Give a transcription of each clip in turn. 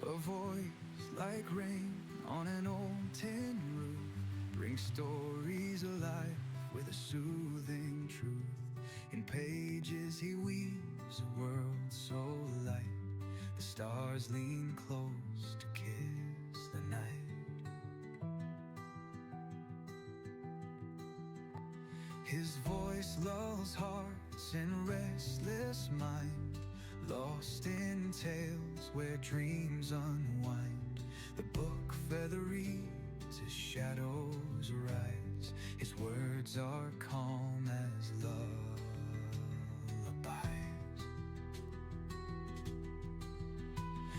A voice like rain on an old tin roof brings stories alive with a soothing truth. In pages he weaves a world so light. The stars lean close to kiss the night. His voice lulls hearts in restless mind, lost in tales where dreams unwind. The book feather reads as shadows rise. His words are calm as lullabies.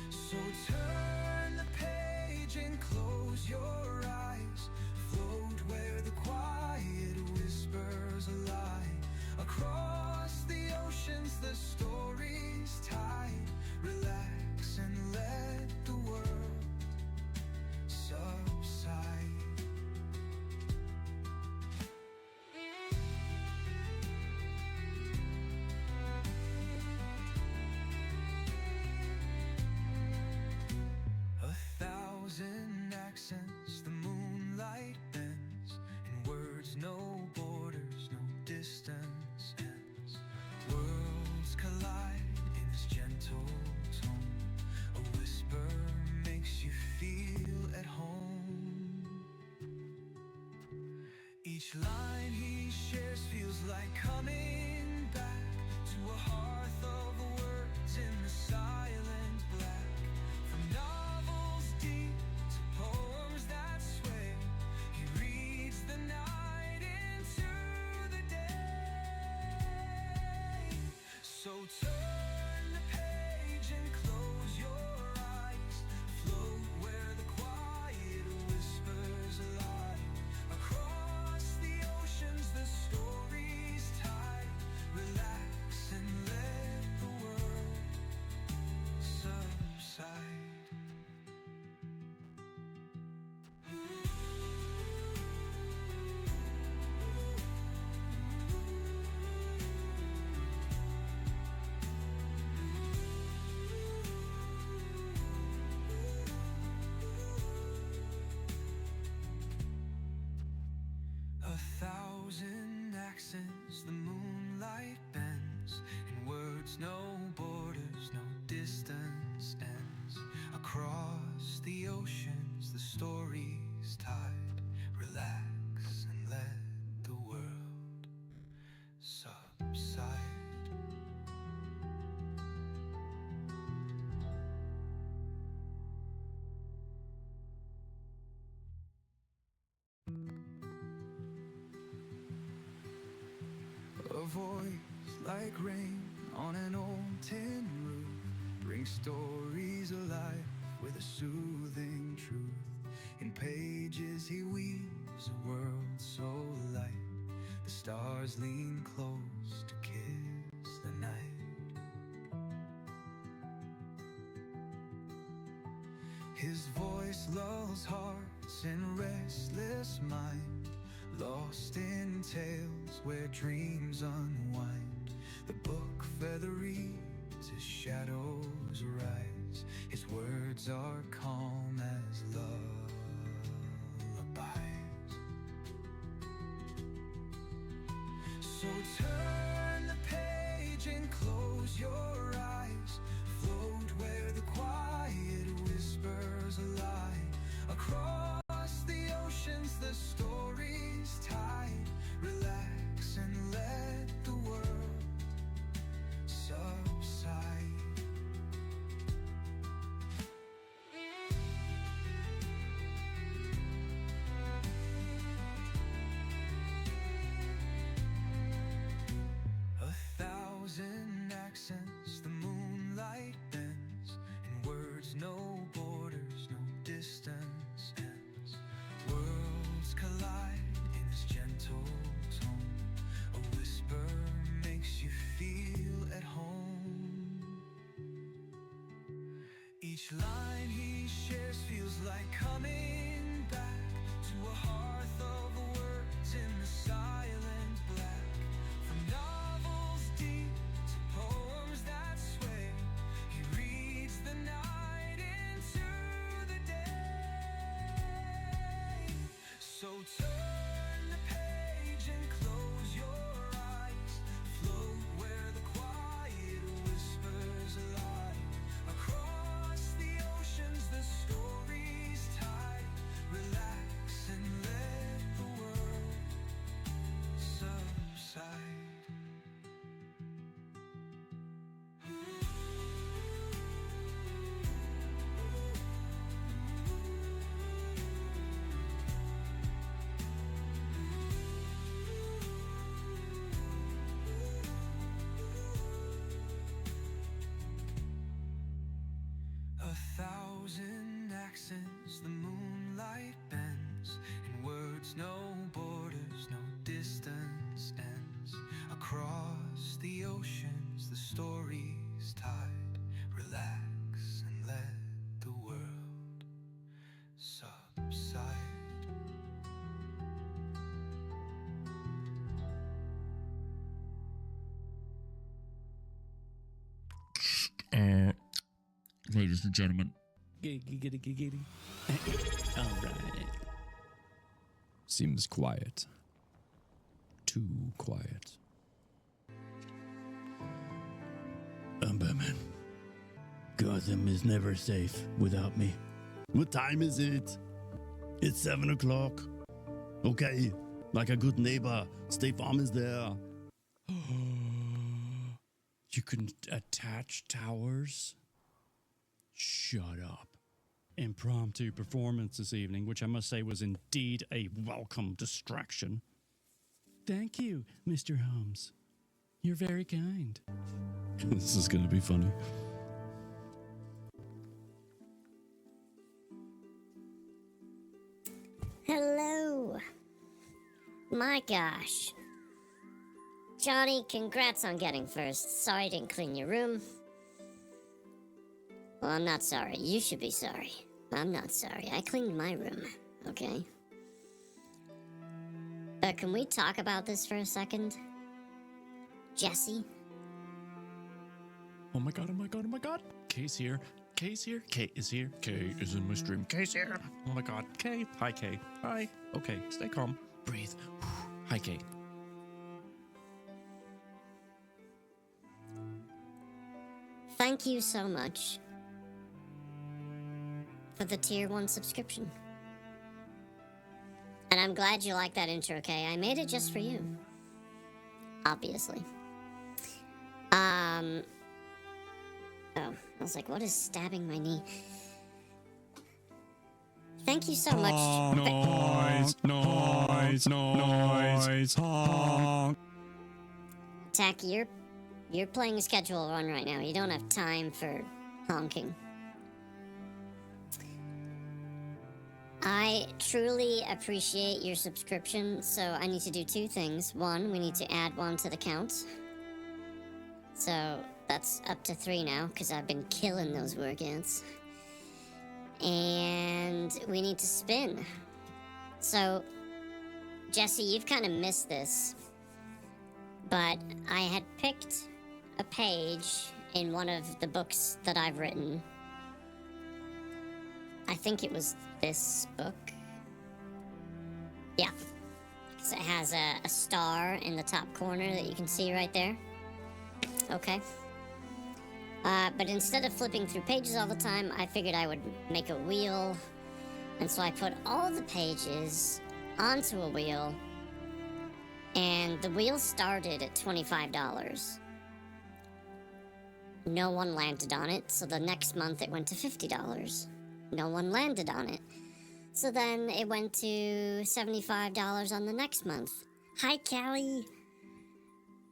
So turn the page and close your eyes. Float where the quiet whispers lie. Across the oceans the story's tide. Relax and let the world subside. A thousand accents the moonlight bends, in words no borders, no distance ends. Worlds collide in his gentle tone. A whisper makes you feel at home. Each line he shares feels like coming back to a hearth of words in the silent black. From novels deep to poems that sway, he reads the night into the day. So turn the page and close your eyes. Float where the quiet whispers lie. Across the oceans the story's tide. Relax and let the world subside. A thousand accents the moonlight bends, in words no borders, no distance ends. Across the oceans the story's tide. Relax and let the world subside. A voice like rain on an old tin roof brings stories alive with a soothing truth. In pages he weaves a world so light. The stars lean close to kiss the night. His voice lulls hearts in restless mind, lost in tales where dreams unwind. The book feather reads as shadows rise. His words are calm as lullabies. So turn the page and close your eyes. Float where the quiet whispers lie. Across the oceans the story's tide. Relax and let the world subside. A thousand accents the moonlight bends, in words no borders, no distance ends. Worlds collide in his gentle tone. A whisper makes you feel at home. Each line he shares feels like coming back to a hearth of words in the silent black. From novels deep to poems that sway, he reads the night into 1,000 accents the moonlight bends, in words no borders, no distance ends. Across the oceans the story's tide, relax and let the world subside. Ladies and gentlemen. All right. Seems quiet. Too quiet. I'm Batman. Gotham is never safe without me. What time is it? It's 7 o'clock. Okay, like a good neighbor, State Farm is there. You can attach towers? Shut up. Impromptu performance this evening, which I must say was indeed a welcome distraction. Thank you, Mr. Holmes. You're very kind. This is gonna be funny. Hello. My gosh. Johnny, congrats on getting first. Sorry I didn't clean your room. Well, I'm not sorry. You should be sorry. I'm not sorry. I cleaned my room, okay? But can we talk about this for a second? Jesse? Oh my god, oh my god, oh my god. Kay's here. Kay's here. Kay is here. Kay is in my stream. Kay's here. Oh my god. Kay. Hi, Kay. Hi. Okay, stay calm. Breathe. Hi, Kay. Thank you so much for the tier 1 subscription. And I'm glad you like that intro, Kay. I made it just for you. Obviously. Oh, I was like, what is stabbing my knee? Thank you so much. Noise. Tack, you're playing a schedule run right now. You don't have time for honking. I truly appreciate your subscription, so I need to do 2 things. 1, we need to add 1 to the count. So that's up to 3 now, because I've been killing those workouts. And we need to spin. So, Jesse, you've kind of missed this, but I had picked a page in one of the books that I've written. I think it was this book. Yeah. Because it has a star in the top corner that you can see right there. Okay. But instead of flipping through pages all the time, I figured I would make a wheel. And so I put all the pages onto a wheel. And the wheel started at $25. No one landed on it, so the next month it went to $50. No one landed on it. So then it went to $75 on the next month. Hi, Callie!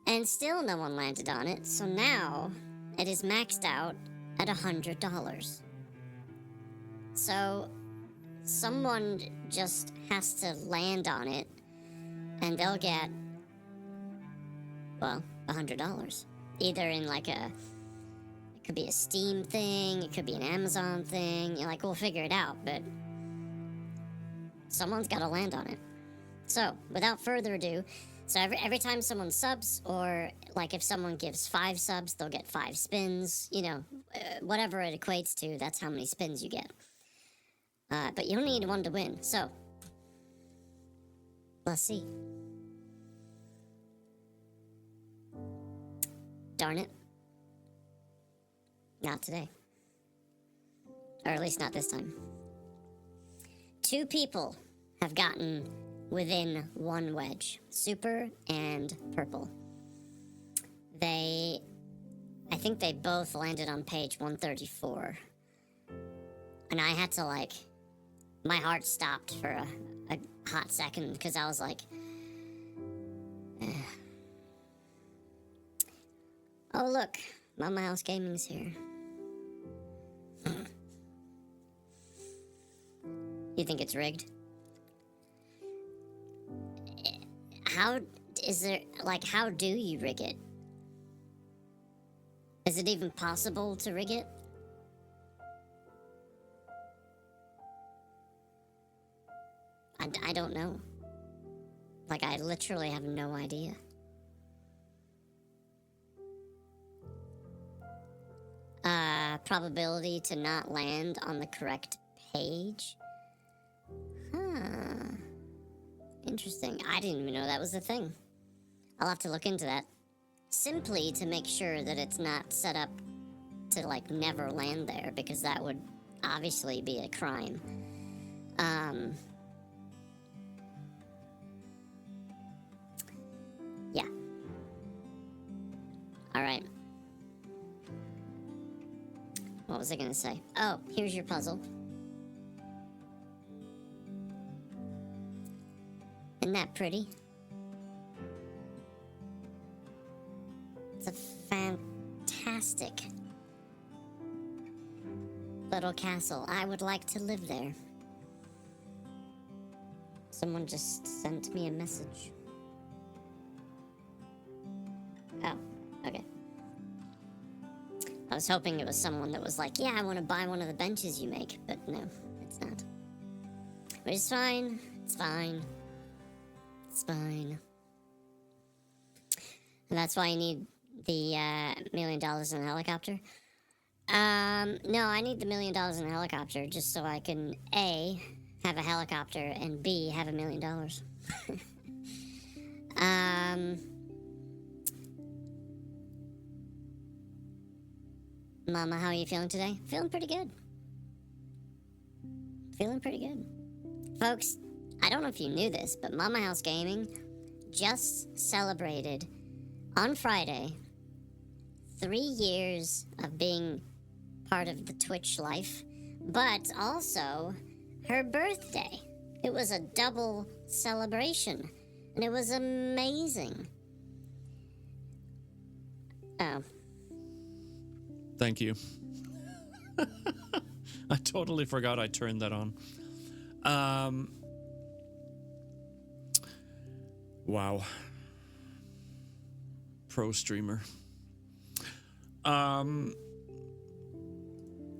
And still no one landed on it, so now it is maxed out at $100. So someone just has to land on it, and they'll get, well, $100. Either in like it could be a Steam thing, it could be an Amazon thing. You're like, we'll figure it out, but someone's got to land on it. So, without further ado, so every time someone subs, or like if someone gives 5 subs, they'll get 5 spins. You know, whatever it equates to, that's how many spins you get. But you don't need 1 to win, so let's see. Darn it. Not today. Or at least not this time. 2 people have gotten within 1 wedge. Super and Purple. I think they both landed on page 134. And I had to my heart stopped for a hot second because I was like, oh look, Mama House Gaming's here. You think it's rigged? How is there, like, how do you rig it? Is it even possible to rig it? I don't know. Like, I literally have no idea. Probability to not land on the correct page? Huh. Interesting. I didn't even know that was a thing. I'll have to look into that. Simply to make sure that it's not set up to, like, never land there, because that would obviously be a crime. Yeah. Alright. What was I gonna say? Oh, here's your puzzle. Isn't that pretty? It's a fantastic little castle. I would like to live there. Someone just sent me a message. Oh, okay. I was hoping it was someone that was like, yeah, I want to buy one of the benches you make, but no, it's not. Which is fine. It's fine. It's fine. And that's why I need the $1 million in a helicopter. No, I need the $1 million in a helicopter just so I can A, have a helicopter, and B, have $1 million. Mama, how are you feeling today? Feeling pretty good. Feeling pretty good. Folks, I don't know if you knew this, but Mama House Gaming just celebrated on Friday 3 years of being part of the Twitch life, but also her birthday. It was a double celebration, and it was amazing. Oh. Thank you. I totally forgot I turned that on. Wow. Pro streamer.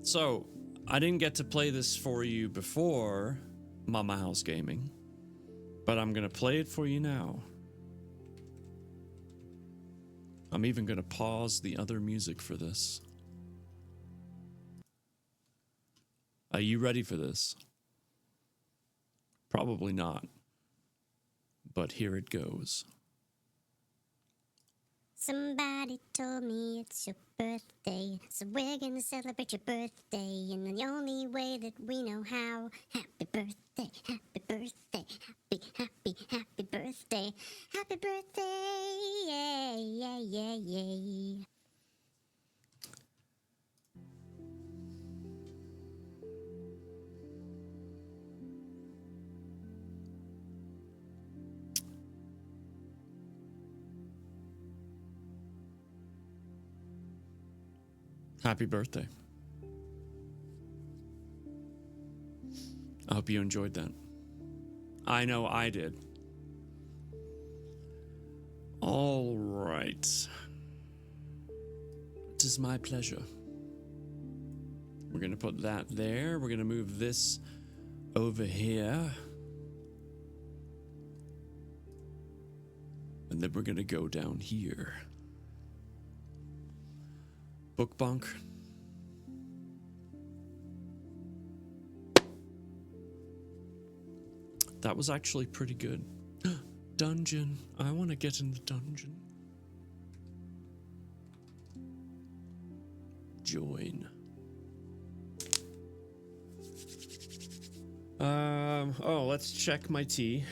So, I didn't get to play this for you before Mama House Gaming, but I'm gonna play it for you now. I'm even gonna pause the other music for this. Are you ready for this? Probably not. But here it goes. Somebody told me it's your birthday, so we're gonna celebrate your birthday in the only way that we know how. Happy birthday, happy birthday, happy birthday, happy birthday, yeah, yeah, yeah, yeah. Happy birthday. I hope you enjoyed that. I know I did. All right. It is my pleasure. We're going to put that there. We're going to move this over here. And then we're going to go down here. Book bunk. That was actually pretty good. Dungeon. I want to get in the dungeon. Join. Oh, let's check my tea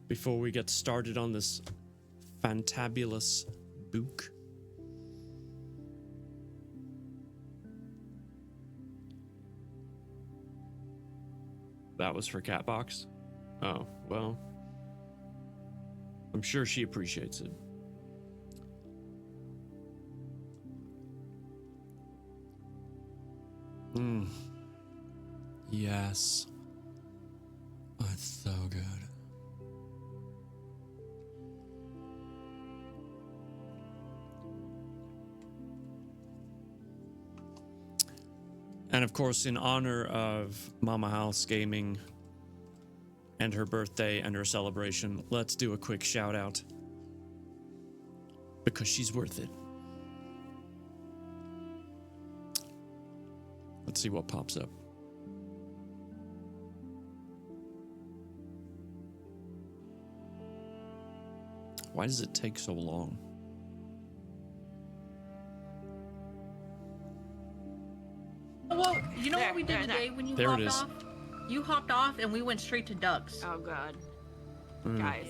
before we get started on this fantabulous book. That was for Catbox? Oh, well. I'm sure she appreciates it. Yes. It's so good. And of course, in honor of Mama House Gaming and her birthday and her celebration, let's do a quick shout out. Because she's worth it. Let's see what pops up. Why does it take so long? Well, you know There, what we did there, today there. when you There it hopped is. off? You hopped off and we went straight to ducks. Oh god. Mm. Guys.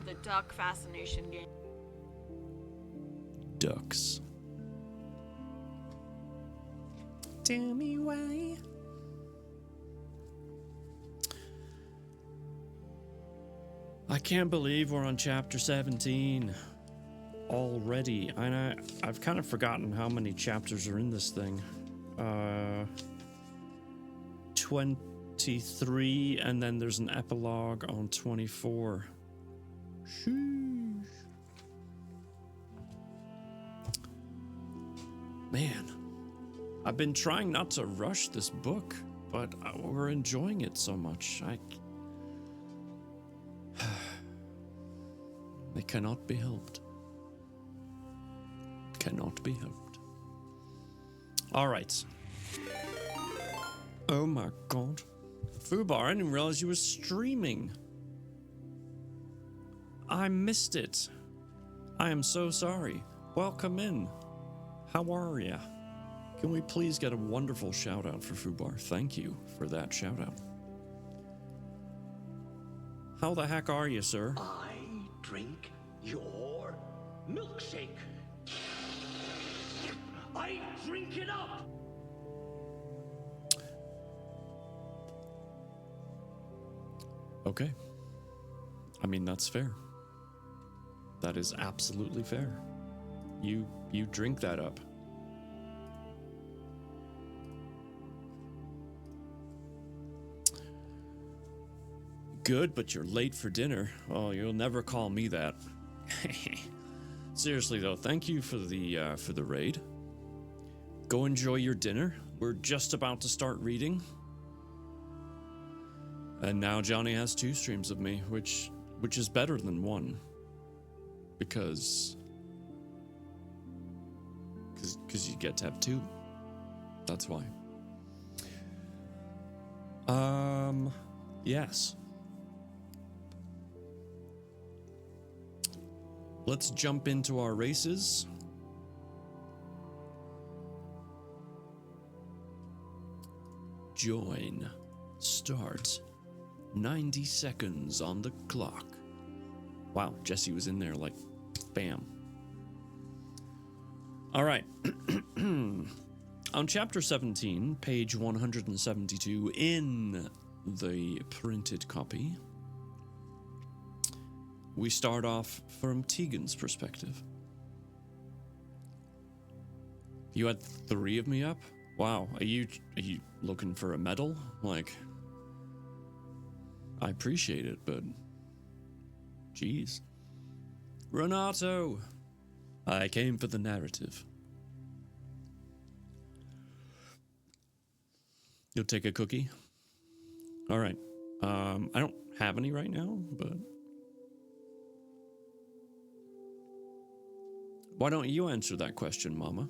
The duck fascination game. Ducks. Tell me why. I can't believe we're on chapter 17 already. And I've kind of forgotten how many chapters are in this thing. 23, and then there's an epilogue on 24. Sheesh. Man, I've been trying not to rush this book, but we're enjoying it so much. It cannot be helped. Cannot be helped. All right. Oh my god. Fubar, I didn't realize you were streaming. I missed it. I am so sorry. Welcome in. How are ya? Can we please get a wonderful shout out for Fubar? Thank you for that shout out. How the heck are you, sir? I drink your milkshake. I drink it up. Okay. I mean, that's fair. That is absolutely fair. You drink that up. Good, but you're late for dinner. Oh, you'll never call me that. Seriously though, thank you for the raid. Go enjoy your dinner. We're just about to start reading. And now Johnny has 2 streams of me, which is better than 1. Because you get to have 2. That's why. Yes. Let's jump into our races. Join. Start. 90 seconds on the clock. Wow, Jesse was in there like bam. All right. On chapter 17, page 172 in the printed copy, we start off from Tegan's perspective. You had 3 of me up? Wow, are you looking for a medal? Like, I appreciate it, but jeez. Renato, I came for the narrative. You'll take a cookie? All right. I don't have any right now, but why don't you answer that question, Mama?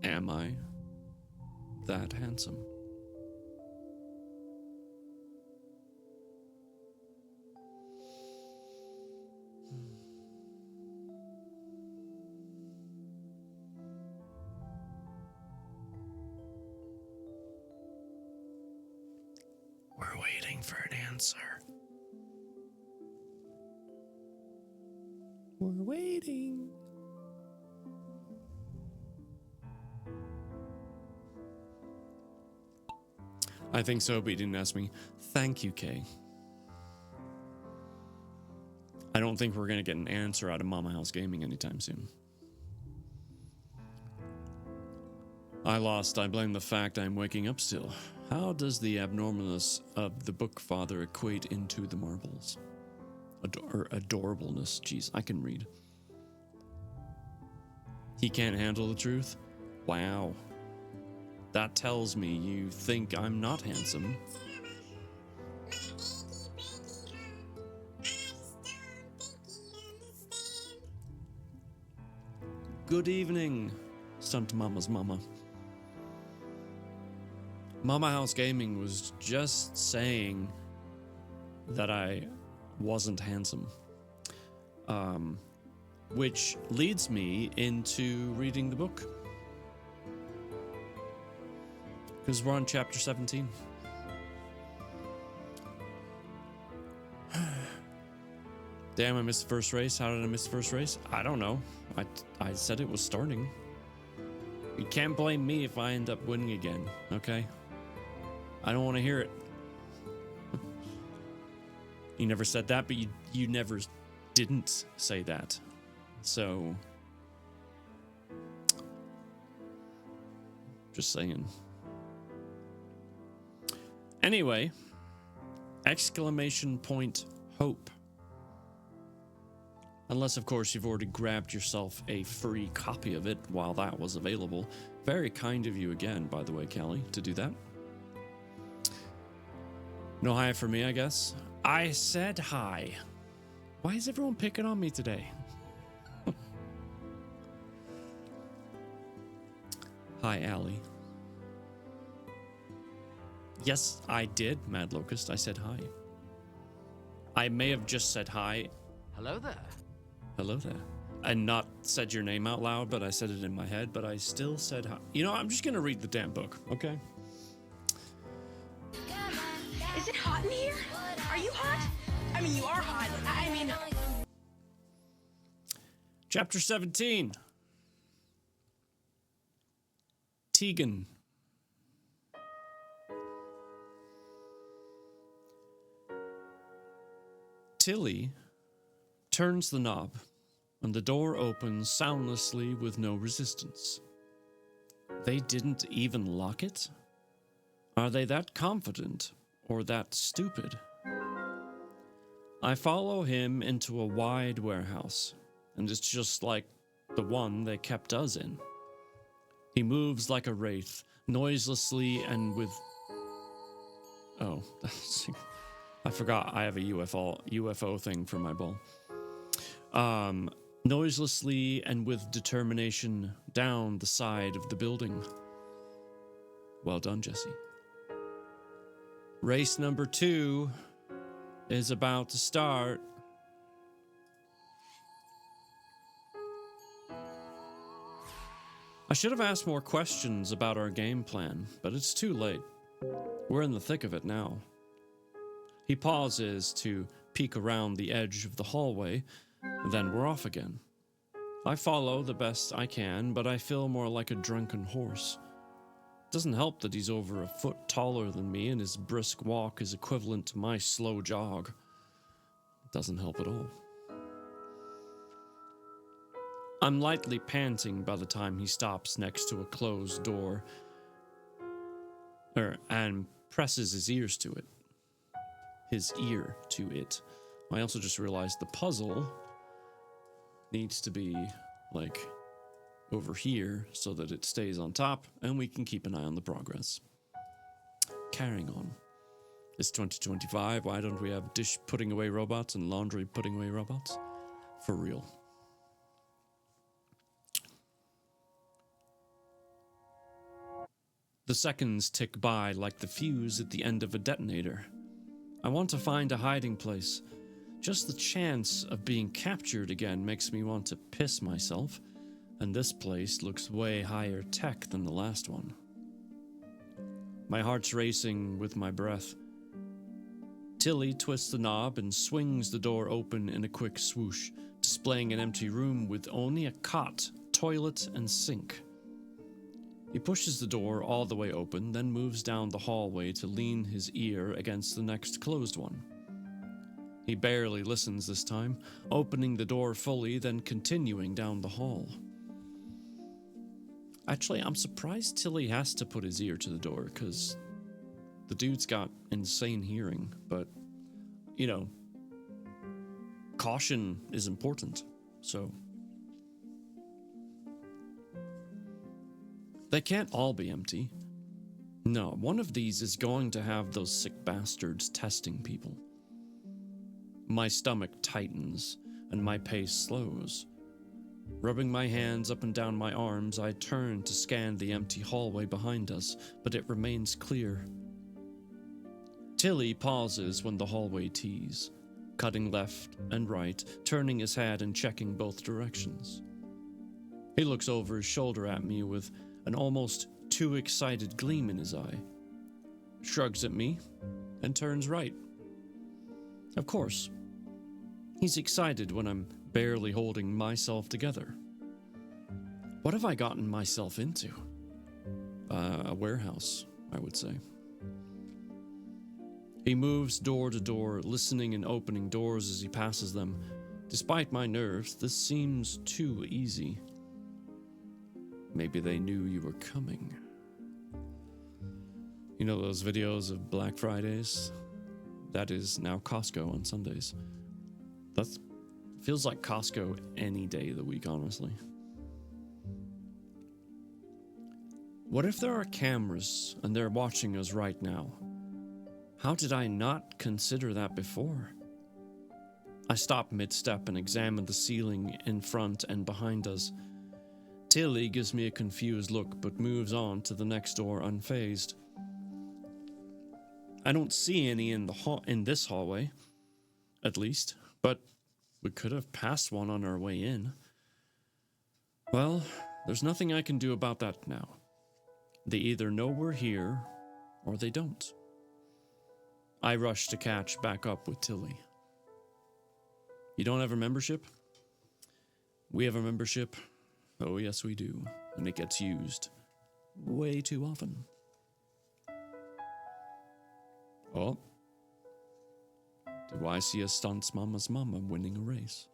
Am I that handsome? We're waiting for an answer. We're waiting. I think so, but he didn't ask me. Thank you, Kay. I don't think we're going to get an answer out of Mama House Gaming anytime soon. I lost. I blame the fact I'm waking up still. How does the abnormalness of the book father equate into the marbles? Adorableness. Jeez, I can read. He can't handle the truth? Wow. That tells me you think I'm not handsome. Good evening, Stunt Mama's mama. Mama House Gaming was just saying that I wasn't handsome. Which leads me into reading the book. Because we're on chapter 17. Damn, I missed the first race. How did I miss the first race? I don't know. I said it was starting. You can't blame me if I end up winning again, okay? I don't want to hear it. You never said that, but you never didn't say that. So, just saying. Anyway, exclamation point hope. Unless, of course, you've already grabbed yourself a free copy of it while that was available. Very kind of you again, by the way, Callie, to do that. No hi for me, I guess. I said hi. Why is everyone picking on me today? Hi, Allie. Yes, I did, Mad Locust. I said hi. I may have just said hi. Hello there. Hello there. And not said your name out loud, but I said it in my head, but I still said hi. You know, I'm just going to read the damn book, okay? Is it hot in here? Are you hot? I mean, you are hot. I mean... Chapter 17. Tegan. Tilly turns the knob, and the door opens soundlessly with no resistance. They didn't even lock it? Are they that confident or that stupid? I follow him into a wide warehouse, and it's just like the one they kept us in. He moves like a wraith, noiselessly and with... Oh, I forgot I have a UFO thing for my ball. Noiselessly and with determination down the side of the building. Well done, Jesse. Race number 2 is about to start. I should have asked more questions about our game plan, but it's too late. We're in the thick of it now. He pauses to peek around the edge of the hallway, then we're off again. I follow the best I can, but I feel more like a drunken horse. Doesn't help that he's over a foot taller than me and his brisk walk is equivalent to my slow jog. Doesn't help at all. I'm lightly panting by the time he stops next to a closed door and presses his ear to it. I also just realized the puzzle needs to be like over here so that it stays on top and we can keep an eye on the progress. Carrying on. It's 2025. Why don't we have dish putting away robots and laundry putting away robots? For real. The seconds tick by like the fuse at the end of a detonator. I want to find a hiding place. Just the chance of being captured again makes me want to piss myself, and this place looks way higher tech than the last one. My heart's racing with my breath. Tilly twists the knob and swings the door open in a quick swoosh, displaying an empty room with only a cot, toilet, and sink. He pushes the door all the way open, then moves down the hallway to lean his ear against the next closed one. He barely listens this time, opening the door fully, then continuing down the hall. Actually, I'm surprised Tilly has to put his ear to the door, because the dude's got insane hearing, but, you know, caution is important, so. They can't all be empty. No, one of these is going to have those sick bastards testing people. My stomach tightens, and my pace slows. Rubbing my hands up and down my arms, I turn to scan the empty hallway behind us, but it remains clear. Tilly pauses when the hallway tees, cutting left and right, turning his head and checking both directions. He looks over his shoulder at me with an almost too excited gleam in his eye, shrugs at me, and turns right. Of course, he's excited when I'm barely holding myself together. What have I gotten myself into? A warehouse, I would say. He moves door to door, listening and opening doors as he passes them. Despite my nerves, this seems too easy. Maybe they knew you were coming. You know those videos of Black Fridays? That is now Costco on Sundays. That feels like Costco any day of the week, honestly. What if there are cameras and they're watching us right now? How did I not consider that before? I stop mid-step and examine the ceiling in front and behind us. Tilly gives me a confused look but moves on to the next door unfazed. I don't see any in this hallway, at least, but we could have passed one on our way in. Well, there's nothing I can do about that now. They either know we're here, or they don't. I rush to catch back up with Tilly. You don't have a membership? We have a membership. Oh, yes, we do. And it gets used way too often. Oh. Do I see a stunts mama's mama winning a race?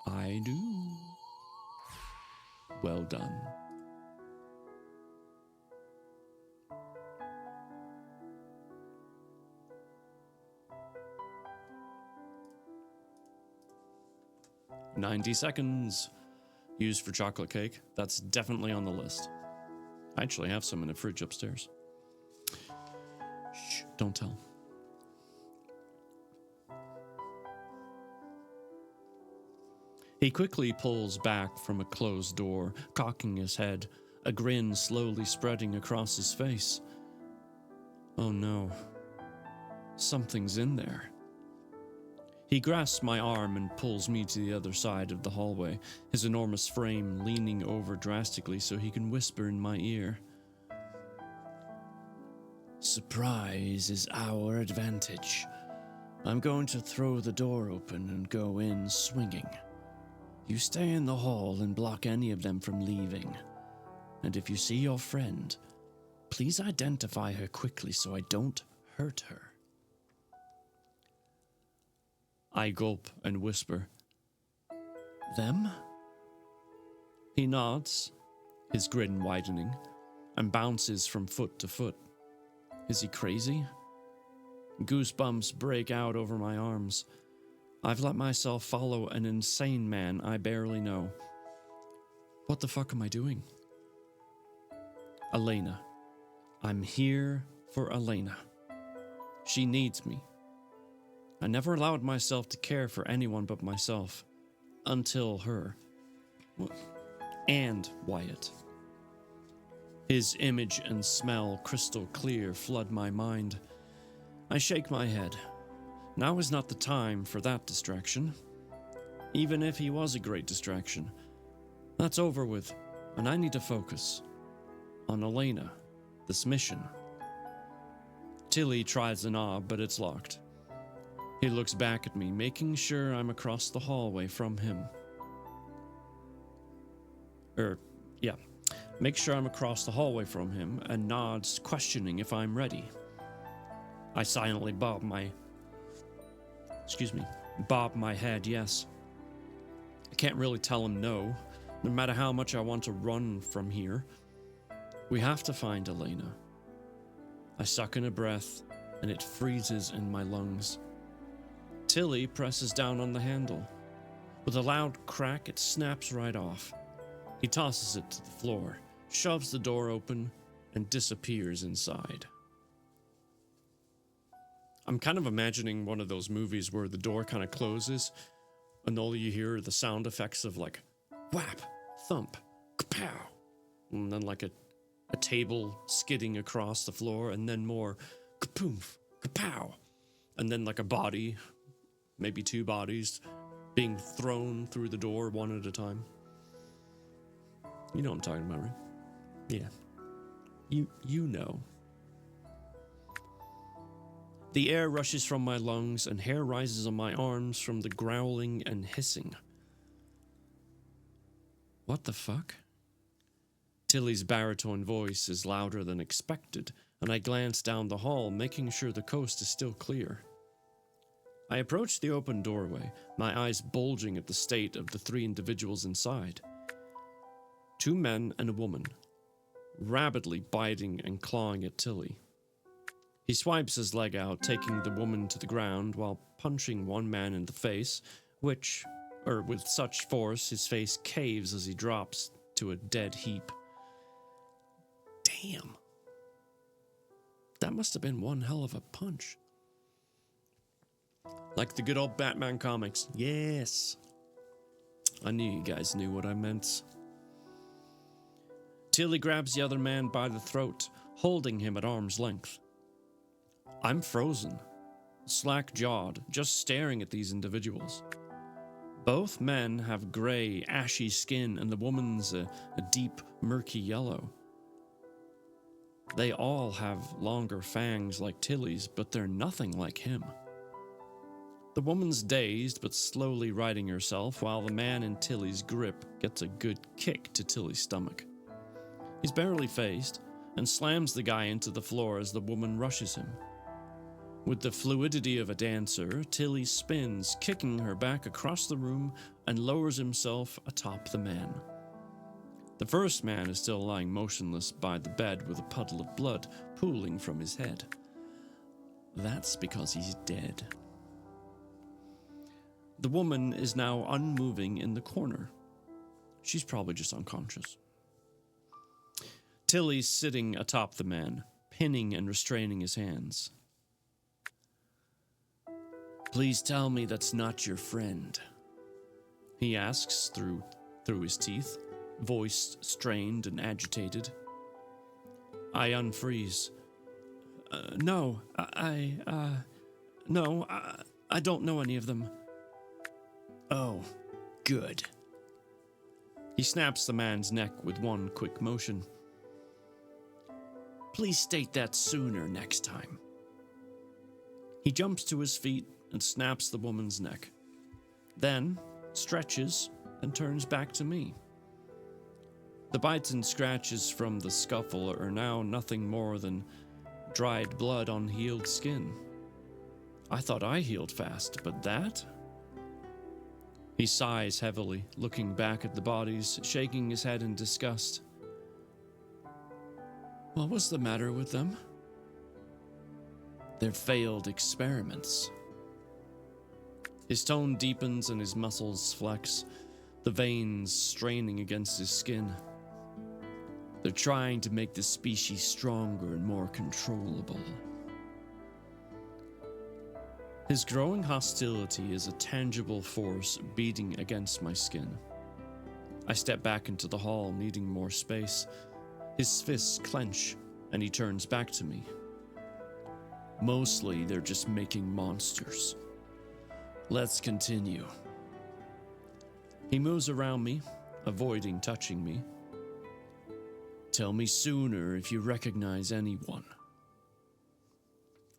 I do. Well done. "90 seconds. Used for chocolate cake. That's definitely on the list. I actually have some in the fridge upstairs. Shh, don't tell. He quickly pulls back from a closed door, cocking his head, a grin slowly spreading across his face. Oh no. Something's in there. He grasps my arm and pulls me to the other side of the hallway, his enormous frame leaning over drastically so he can whisper in my ear. Surprise is our advantage. I'm going to throw the door open and go in swinging. You stay in the hall and block any of them from leaving. And if you see your friend, please identify her quickly so I don't hurt her. I gulp and whisper, Them? He nods, his grin widening, and bounces from foot to foot. Is he crazy? Goosebumps break out over my arms. I've let myself follow an insane man I barely know. What the fuck am I doing? Elena. I'm here for Elena. She needs me. I never allowed myself to care for anyone but myself. Until her. And Wyatt. His image and smell crystal clear flood my mind. I shake my head. Now is not the time for that distraction. Even if he was a great distraction. That's over with, and I need to focus. On Elena. This mission. Tilly tries the knob, but it's locked. He looks back at me, making sure I'm across the hallway from him. Make sure I'm across the hallway from him and nods, questioning if I'm ready. I silently bob my head yes. I can't really tell him no, No matter how much I want to run from here, we have to find Elena. I suck in a breath, and it freezes in my lungs. Tilly presses down on the handle. With a loud crack, it snaps right off. He tosses it to the floor, shoves the door open, and disappears inside. I'm kind of imagining one of those movies where the door kind of closes, and all you hear are the sound effects of like whap, thump, kapow, and then like a table skidding across the floor, and then more kapoof, kapow, and then like a body, maybe two bodies, being thrown through the door one at a time. You know what I'm talking about, right? Yeah. You know. The air rushes from my lungs and hair rises on my arms from the growling and hissing. What the fuck? Tilly's baritone voice is louder than expected, and I glance down the hall, making sure the coast is still clear. I approach the open doorway, my eyes bulging at the state of the three individuals inside. 2 men and a woman, rabidly biting and clawing at Tilly. He swipes his leg out, taking the woman to the ground while punching one man in the face, with such force his face caves as he drops to a dead heap. Damn. That must have been one hell of a punch. Like the good old Batman comics. Yes. I knew you guys knew what I meant. Tilly grabs the other man by the throat, holding him at arm's length. I'm frozen, slack-jawed, just staring at these individuals. Both men have gray, ashy skin, and the woman's a deep, murky yellow. They all have longer fangs like Tilly's, but they're nothing like him. The woman's dazed, but slowly righting herself, while the man in Tilly's grip gets a good kick to Tilly's stomach. He's barely phased, and slams the guy into the floor as the woman rushes him. With the fluidity of a dancer, Tilly spins, kicking her back across the room, and lowers himself atop the man. The first man is still lying motionless by the bed with a puddle of blood pooling from his head. That's because he's dead. The woman is now unmoving in the corner. She's probably just unconscious. Tilly's sitting atop the man, pinning and restraining his hands. Please tell me that's not your friend, he asks through his teeth, voice strained and agitated. I unfreeze. No, I don't know any of them. Oh, good. He snaps the man's neck with one quick motion. Please state that sooner next time. He jumps to his feet and snaps the woman's neck, then stretches and turns back to me. The bites and scratches from the scuffle are now nothing more than dried blood on healed skin. I thought I healed fast, but that? He sighs heavily, looking back at the bodies, shaking his head in disgust. What was the matter with them? They're failed experiments. His tone deepens and his muscles flex, the veins straining against his skin. They're trying to make the species stronger and more controllable. His growing hostility is a tangible force beating against my skin. I step back into the hall, needing more space. His fists clench, and he turns back to me. Mostly, they're just making monsters. Let's continue. He moves around me, avoiding touching me. Tell me sooner if you recognize anyone.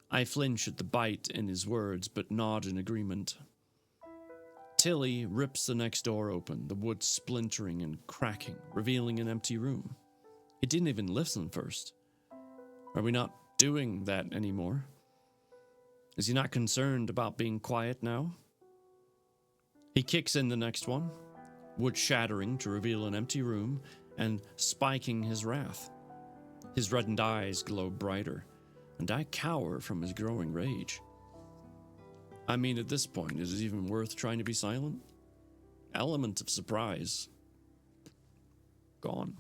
I flinch at the bite in his words, but nod in agreement. Tilly rips the next door open, the wood splintering and cracking, revealing an empty room. He didn't even listen first. Are we not doing that anymore? Is he not concerned about being quiet now? He kicks in the next one, wood shattering to reveal an empty room and spiking his wrath. His reddened eyes glow brighter, and I cower from his growing rage. I mean, at this point, is it even worth trying to be silent? Element of surprise. Gone.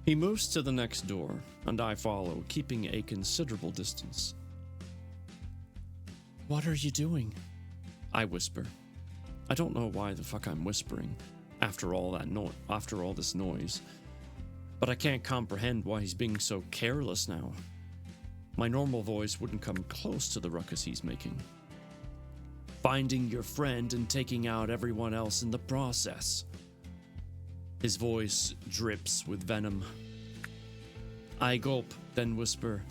He moves to the next door, and I follow, keeping a considerable distance. "What are you doing?" I whisper. I don't know why the fuck I'm whispering after all this noise, but I can't comprehend why he's being so careless now. My normal voice wouldn't come close to the ruckus he's making. "Finding your friend and taking out everyone else in the process." His voice drips with venom. I gulp, then whisper,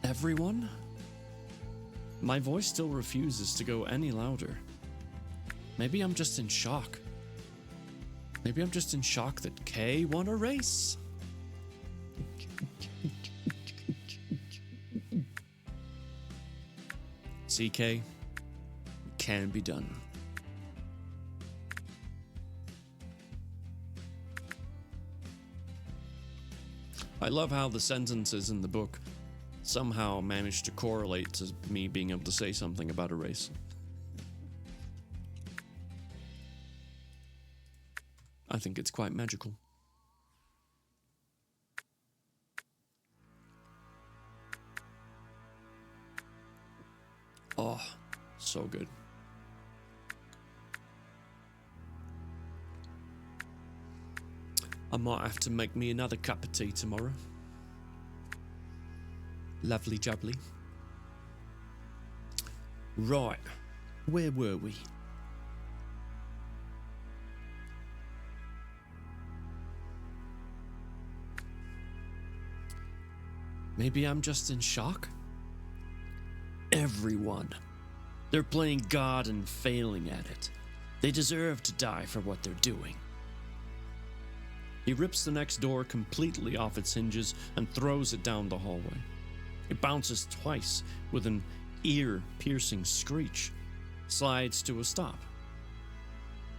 "Everyone?" My voice still refuses to go any louder. Maybe I'm just in shock. Maybe I'm just in shock that Kay won a race. CK, can be done. I love how the sentences in the book somehow manage to correlate to me being able to say something about a race. I think it's quite magical. Oh, so good. I might have to make me another cup of tea tomorrow. Lovely jubbly. Right, where were we? Maybe I'm just in shock? Everyone. They're playing God and failing at it. They deserve to die for what they're doing. He rips the next door completely off its hinges and throws it down the hallway. It bounces twice with an ear-piercing screech, slides to a stop.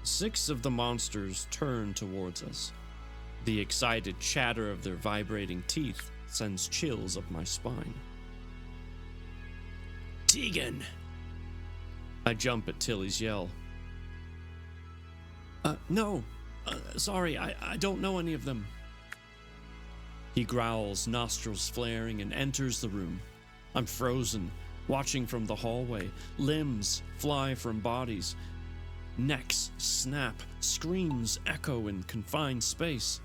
6 of the monsters turn towards us. The excited chatter of their vibrating teeth sends chills up my spine. Tegan! I jump at Tilly's yell. No. Sorry, I don't know any of them. He growls, nostrils flaring, and enters the room. I'm frozen, watching from the hallway. Limbs fly from bodies. Necks snap, screams echo in confined space.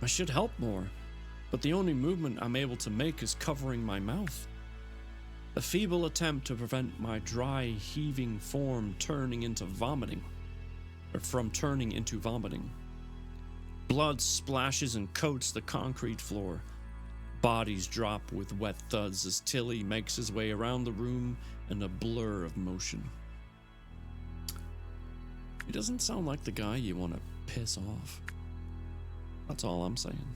I should help more, but the only movement I'm able to make is covering my mouth. A feeble attempt to prevent my dry, heaving form turning into vomiting. Blood splashes and coats the concrete floor. Bodies drop with wet thuds as Tilly makes his way around the room in a blur of motion. He doesn't sound like the guy you want to piss off. That's all I'm saying.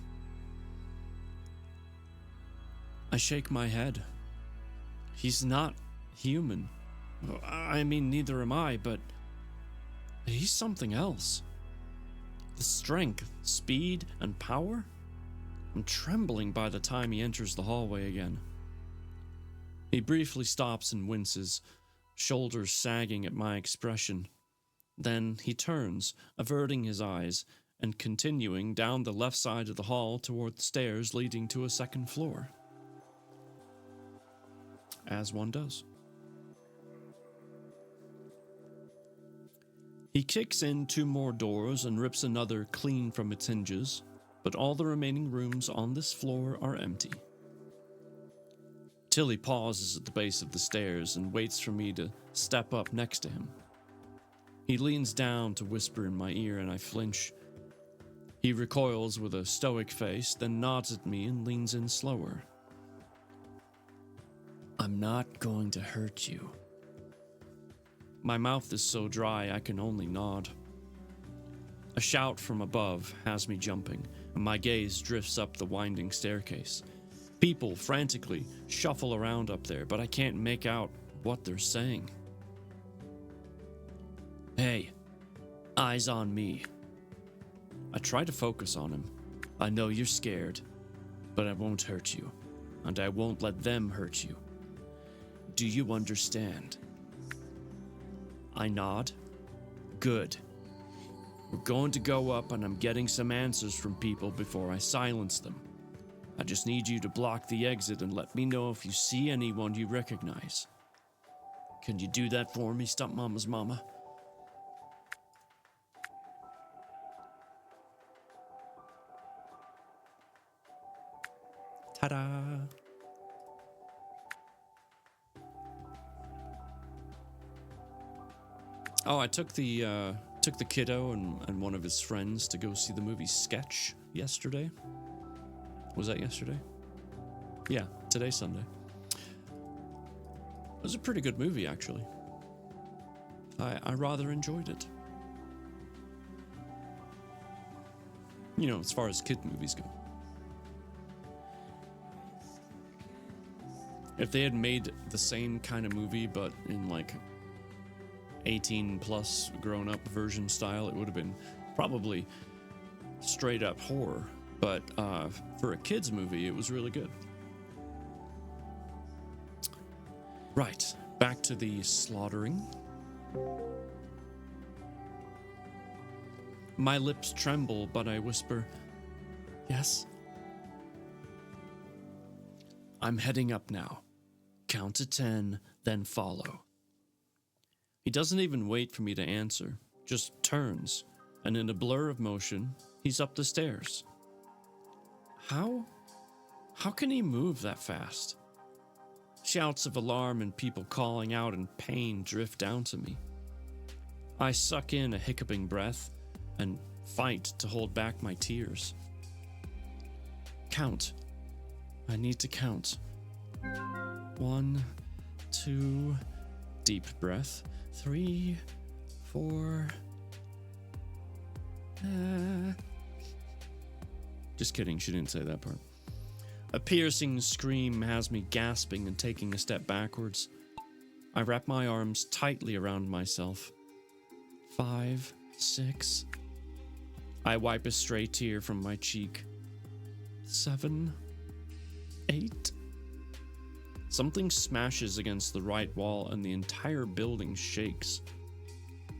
I shake my head. He's not human. I mean, neither am I, but he's something else. The strength, speed, and power? I'm trembling by the time he enters the hallway again. He briefly stops and winces, shoulders sagging at my expression. Then he turns, averting his eyes, and continuing down the left side of the hall toward the stairs leading to a second floor. As one does. He kicks in 2 more doors and rips another clean from its hinges, but all the remaining rooms on this floor are empty. Tilly pauses at the base of the stairs and waits for me to step up next to him. He leans down to whisper in my ear and I flinch. He recoils with a stoic face, then nods at me and leans in slower. I'm not going to hurt you. My mouth is so dry I can only nod. A shout from above has me jumping, and my gaze drifts up the winding staircase. People frantically shuffle around up there, but I can't make out what they're saying. Hey, eyes on me. I try to focus on him. I know you're scared, but I won't hurt you, and I won't let them hurt you. Do you understand? I nod. Good. We're going to go up, and I'm getting some answers from people before I silence them. I just need you to block the exit and let me know if you see anyone you recognize. Can you do that for me, Stepmama's mama? Ta-da! Oh, I took the kiddo and one of his friends to go see the movie Sketch yesterday. Was that yesterday? Yeah, today's Sunday. It was a pretty good movie, actually. I rather enjoyed it. You know, as far as kid movies go. If they had made the same kind of movie, but in like 18 plus grown up version style, it would have been probably straight up horror. But for a kid's movie, it was really good. Right, back to the slaughtering. My lips tremble, but I whisper, yes? I'm heading up now. Count to 10, then follow. He doesn't even wait for me to answer, just turns, and in a blur of motion, he's up the stairs. How can he move that fast? Shouts of alarm and people calling out in pain drift down to me. I suck in a hiccuping breath and fight to hold back my tears. Count. I need to count. 1, 2, deep breath. 3, 4. Just kidding, she didn't say that part. A piercing scream has me gasping and taking a step backwards. I wrap my arms tightly around myself. 5, 6. I wipe a stray tear from my cheek. 7, 8. Something smashes against the right wall and the entire building shakes.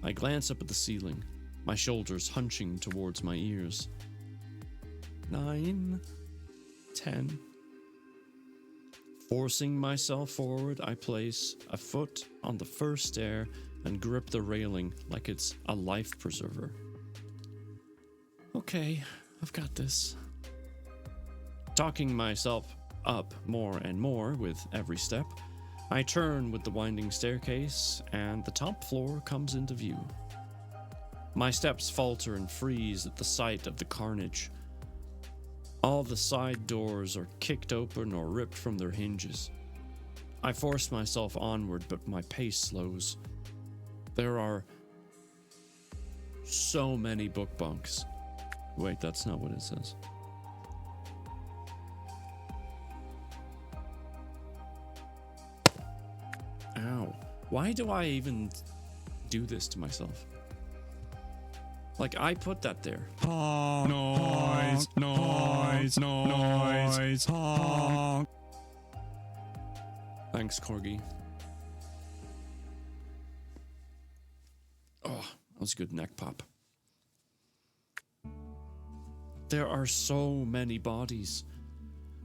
I glance up at the ceiling, my shoulders hunching towards my ears. 9, 10. Forcing myself forward, I place a foot on the first stair and grip the railing like it's a life preserver. Okay, I've got this. Talking myself up more and more with every step, I turn with the winding staircase and the top floor comes into view. My steps falter and freeze at the sight of the carnage. All the side doors are kicked open or ripped from their hinges. I force myself onward, but my pace slows. There are so many book bunks. Wait, that's not what it says. Ow. Why do I even do this to myself? Like, I put that there. Honk, noise, noise, noise, honk. Thanks, Corgi. Oh, that was a good neck pop. There are so many bodies.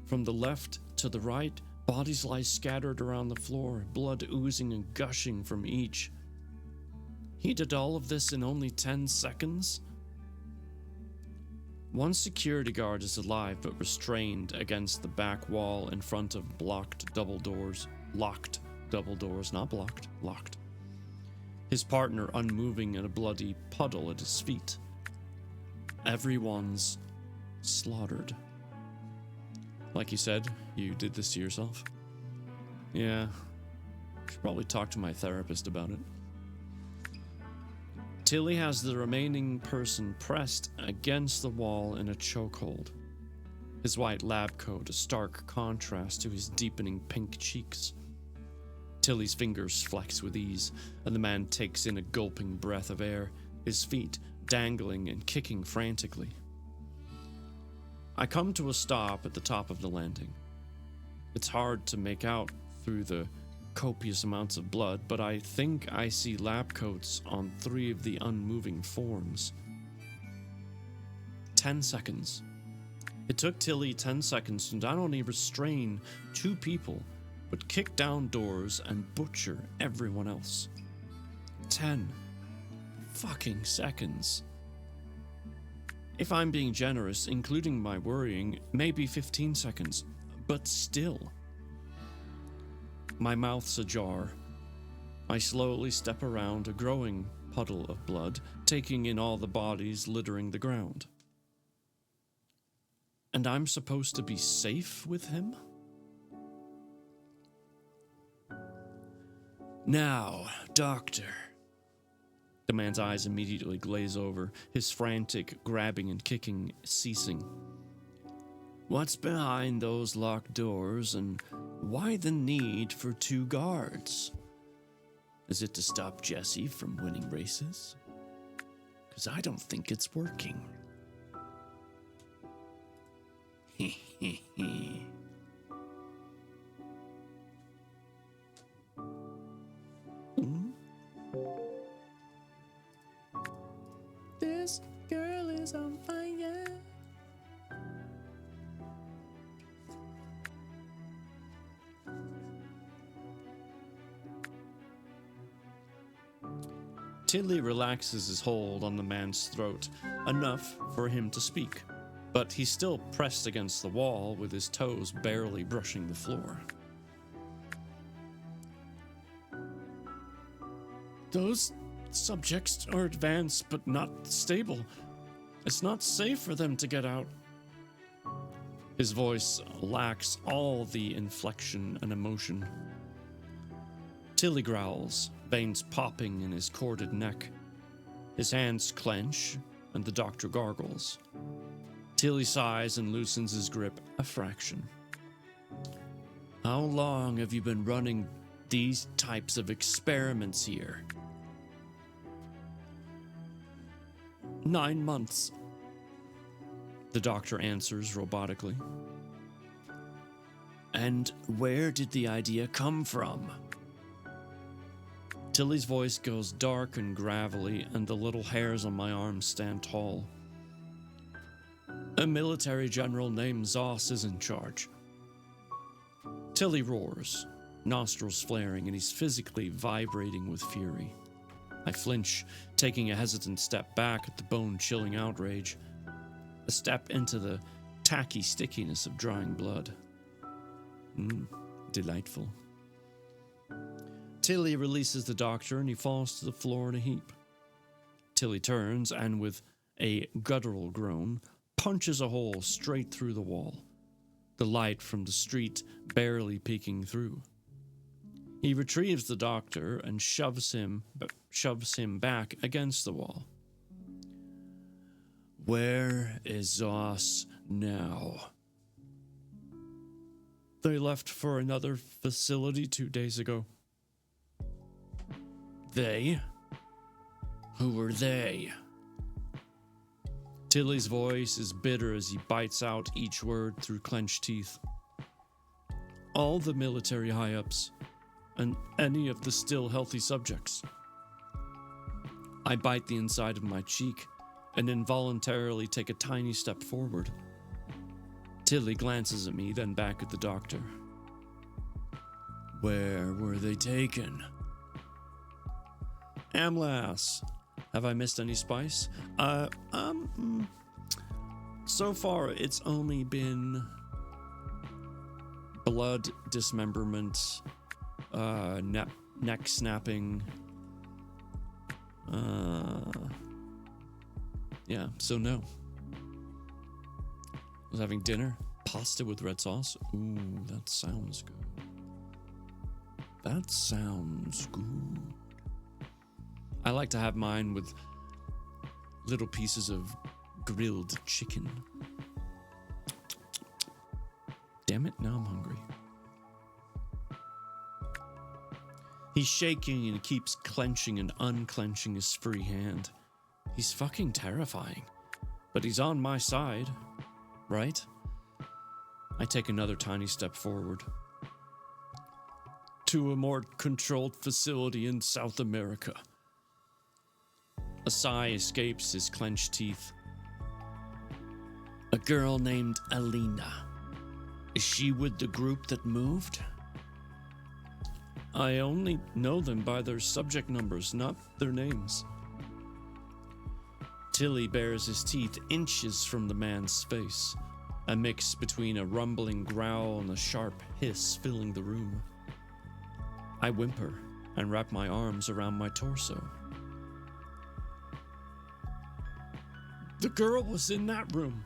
From the left to the right, bodies lie scattered around the floor, blood oozing and gushing from each. He did all of this in only 10 seconds? One security guard is alive but restrained against the back wall in front of locked double doors, not blocked, locked. His partner unmoving in a bloody puddle at his feet. Everyone's slaughtered. Like you said, you did this to yourself? Yeah, should probably talk to my therapist about it. Tilly has the remaining person pressed against the wall in a chokehold. his white lab coat a stark contrast to his deepening pink cheeks. Tilly's fingers flex with ease, and the man takes in a gulping breath of air, his feet dangling and kicking frantically. I come to a stop at the top of the landing. It's hard to make out through the copious amounts of blood, but I think I see lab coats on 3 of the unmoving forms. 10 seconds. It took Tilly 10 seconds to not only restrain 2 people, but kick down doors and butcher everyone else. 10 fucking seconds. If I'm being generous, including my worrying, maybe 15 seconds, but still. My mouth's ajar. I slowly step around a growing puddle of blood, taking in all the bodies littering the ground. And I'm supposed to be safe with him? Now, Doctor. The man's eyes immediately glaze over, his frantic grabbing and kicking ceasing. What's behind those locked doors, and why the need for 2 guards? Is it to stop Jesse from winning races? 'Cause I don't think it's working. This girl is on fire. Tilly relaxes his hold on the man's throat, enough for him to speak, but he's still pressed against the wall with his toes barely brushing the floor. Those subjects are advanced but not stable. It's not safe for them to get out. His voice lacks all the inflection and emotion. Tilly growls, veins popping in his corded neck. His hands clench, and the doctor gargles. Tilly sighs and loosens his grip a fraction. How long have you been running these types of experiments here? 9 months. The doctor answers robotically. And where did the idea come from? Tilly's voice goes dark and gravelly, and the little hairs on my arms stand tall. A military general named Zoss is in charge. Tilly roars, nostrils flaring, and he's physically vibrating with fury. I flinch, taking a hesitant step back at the bone-chilling outrage, a step into the tacky stickiness of drying blood. Delightful. Tilly releases the doctor and he falls to the floor in a heap. Tilly turns and, with a guttural groan, punches a hole straight through the wall, the light from the street barely peeking through. He retrieves the doctor and shoves him back against the wall. Where is Zoss now? They left for another facility 2 days ago. They? Who were they? Tilly's voice is bitter as he bites out each word through clenched teeth. All the military high-ups, and any of the still healthy subjects. I bite the inside of my cheek and involuntarily take a tiny step forward. Tilly glances at me, then back at the doctor. Where were they taken? Amlas. Have I missed any spice? So far, it's only been blood dismemberment, neck snapping. Yeah, so no. Was having dinner, pasta with red sauce. Ooh, that sounds good. That sounds good. I like to have mine with little pieces of grilled chicken. damn it, now I'm hungry. He's shaking and keeps clenching and unclenching his free hand. He's fucking terrifying. But he's on my side, right? I take another tiny step forward. To a more controlled facility in South America. A sigh escapes his clenched teeth. A girl named Alina. Is she with the group that moved? I only know them by their subject numbers, not their names. Tilly bares his teeth inches from the man's face, a mix between a rumbling growl and a sharp hiss filling the room. I whimper and wrap my arms around my torso. The girl was in that room,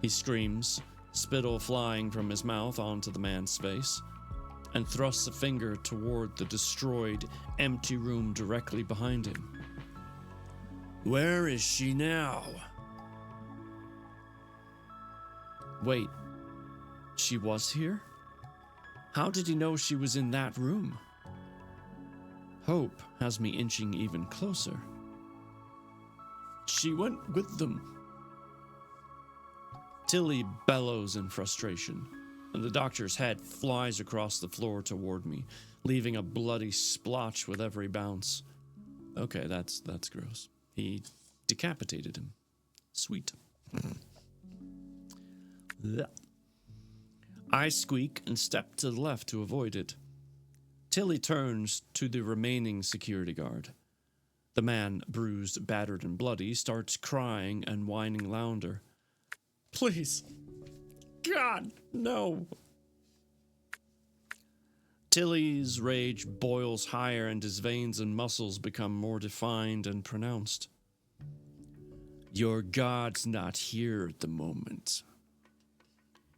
he screams, spittle flying from his mouth onto the man's face, and thrusts a finger toward the destroyed, empty room directly behind him. Where is she now? Wait, she was here? How did he know she was in that room? Hope has me inching even closer. She went with them. Tilly bellows in frustration, and the doctor's head flies across the floor toward me, leaving a bloody splotch with every bounce. Okay, that's gross. He decapitated him. Sweet. I squeak and step to the left to avoid it. Tilly turns to the remaining security guard. The man, bruised, battered, and bloody, starts crying and whining louder. Please. God, no. Tilly's rage boils higher and his veins and muscles become more defined and pronounced. Your god's not here at the moment.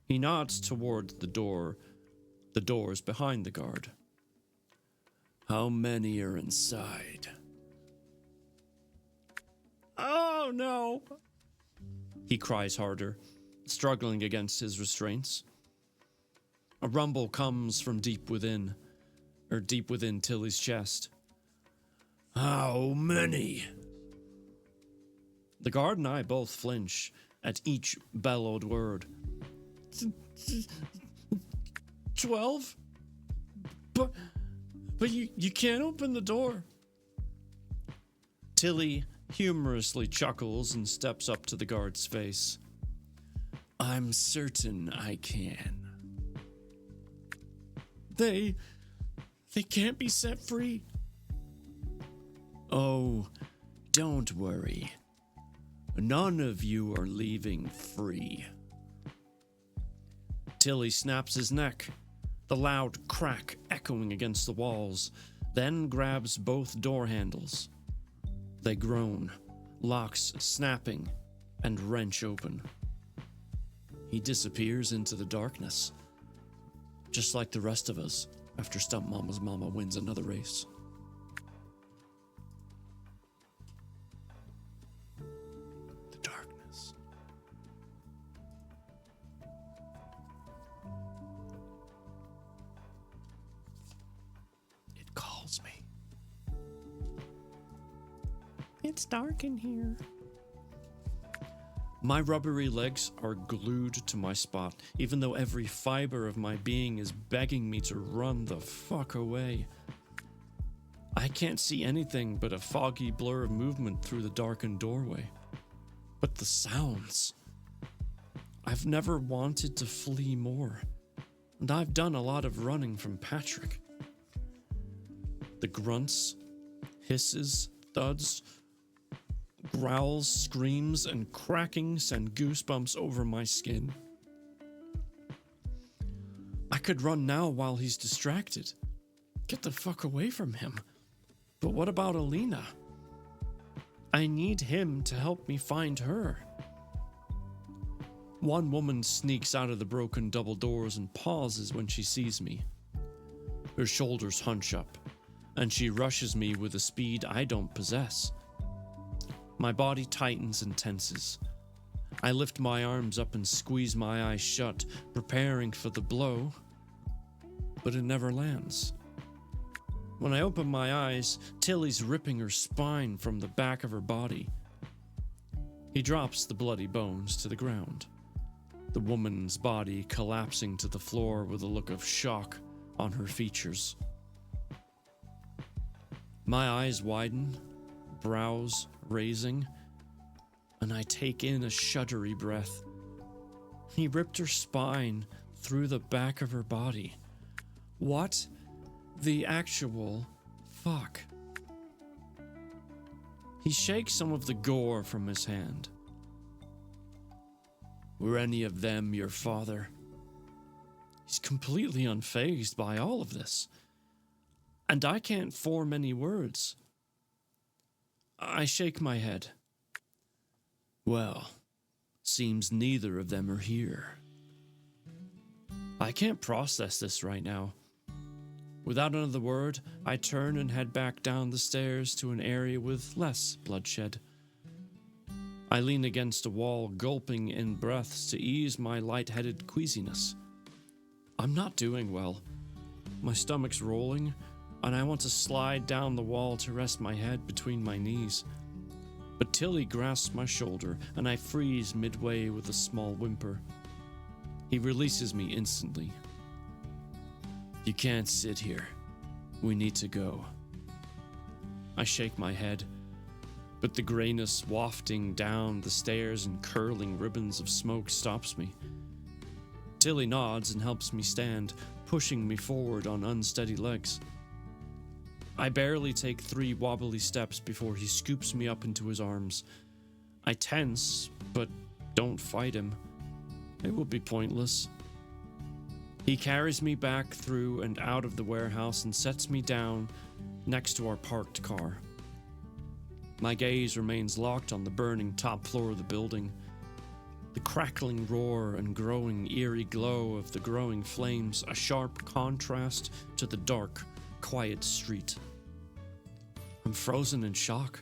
He nods toward the doors behind the guard. How many are inside? Oh no! He cries harder, struggling against his restraints. A rumble comes from deep within Tilly's chest. How many? The guard and I both flinch at each bellowed word. 12? But you can't open the door. Tilly humorously chuckles and steps up to the guard's face. I'm certain I can. They can't be set free. Oh, don't worry. None of you are leaving free. Tilly snaps his neck, the loud crack echoing against the walls, then grabs both door handles. They groan, locks snapping, and wrench open. He disappears into the darkness, just like the rest of us after Stump Mama's mama wins another race. The darkness. It calls me. It's dark in here. My rubbery legs are glued to my spot, even though every fiber of my being is begging me to run the fuck away. I can't see anything but a foggy blur of movement through the darkened doorway. But the sounds. I've never wanted to flee more, and I've done a lot of running from Patrick. The grunts, hisses, thuds, growls, screams, and crackings send goosebumps over my skin. I could run now while he's distracted. Get the fuck away from him. But what about Alina? I need him to help me find her. One woman sneaks out of the broken double doors and pauses when she sees me. Her shoulders hunch up, and she rushes me with a speed I don't possess. My body tightens and tenses. I lift my arms up and squeeze my eyes shut, preparing for the blow, but it never lands. When I open my eyes, Tilly's ripping her spine from the back of her body. He drops the bloody bones to the ground, the woman's body collapsing to the floor with a look of shock on her features. My eyes widen, brows raising, and I take in a shuddery breath. He ripped her spine through the back of her body. What the actual fuck? He shakes some of the gore from his hand. Were any of them your father? He's completely unfazed by all of this, and I can't form any words. I shake my head. Well, seems neither of them are here. I can't process this right now. Without another word, I turn and head back down the stairs to an area with less bloodshed. I lean against a wall, gulping in breaths to ease my lightheaded queasiness. I'm not doing well. My stomach's rolling, and I want to slide down the wall to rest my head between my knees. But Tilly grasps my shoulder, and I freeze midway with a small whimper. He releases me instantly. You can't sit here. We need to go. I shake my head, but the grayness wafting down the stairs and curling ribbons of smoke stops me. Tilly nods and helps me stand, pushing me forward on unsteady legs. I barely take 3 wobbly steps before he scoops me up into his arms. I tense, but don't fight him. It would be pointless. He carries me back through and out of the warehouse and sets me down next to our parked car. My gaze remains locked on the burning top floor of the building. The crackling roar and growing eerie glow of the growing flames, a sharp contrast to the dark, quiet street. I'm frozen in shock.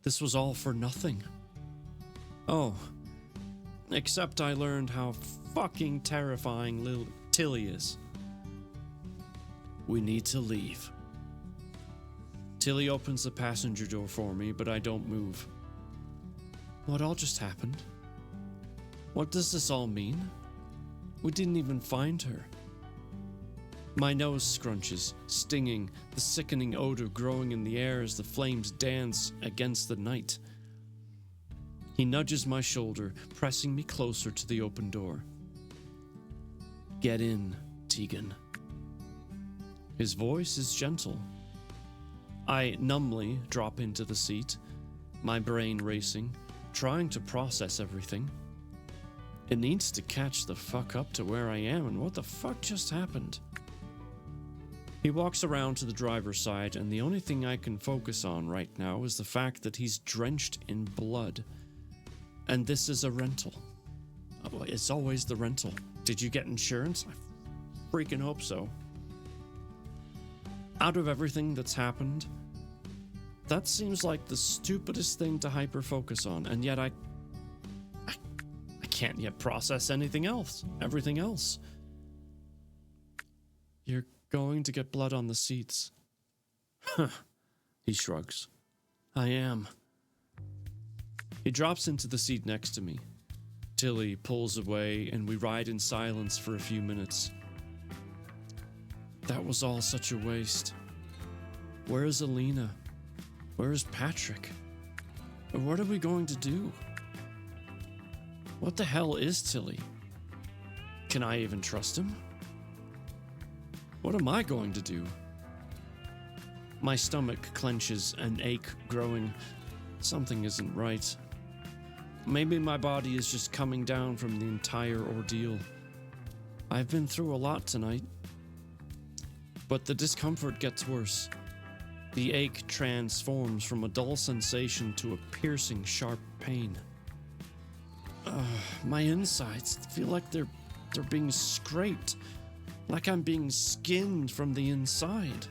This was all for nothing. Oh, except I learned how fucking terrifying little Tilly is. We need to leave. Tilly opens the passenger door for me, but I don't move. What all just happened? What does this all mean? We didn't even find her. My nose scrunches, stinging, the sickening odor growing in the air as the flames dance against the night. He nudges my shoulder, pressing me closer to the open door. Get in, Tegan. His voice is gentle. I numbly drop into the seat, my brain racing, trying to process everything. It needs to catch the fuck up to where I am and what the fuck just happened. He walks around to the driver's side, and the only thing I can focus on right now is the fact that he's drenched in blood. And this is a rental. Oh, it's always the rental. Did you get insurance? I freaking hope so. Out of everything that's happened, that seems like the stupidest thing to hyper-focus on, and yet I can't yet process anything else. Everything else. You're going to get blood on the seats. Huh. He shrugs. I am. He drops into the seat next to me. Tilly pulls away, and we ride in silence for a few minutes. That was all such a waste. Where is Alina? Where is Patrick? And what are we going to do? What the hell is Tilly? Can I even trust him? What am I going to do? My stomach clenches, an ache growing. Something isn't right. Maybe my body is just coming down from the entire ordeal. I've been through a lot tonight. But the discomfort gets worse. The ache transforms from a dull sensation to a piercing, sharp pain. My insides feel like they're being scraped, like I'm being skinned from the inside.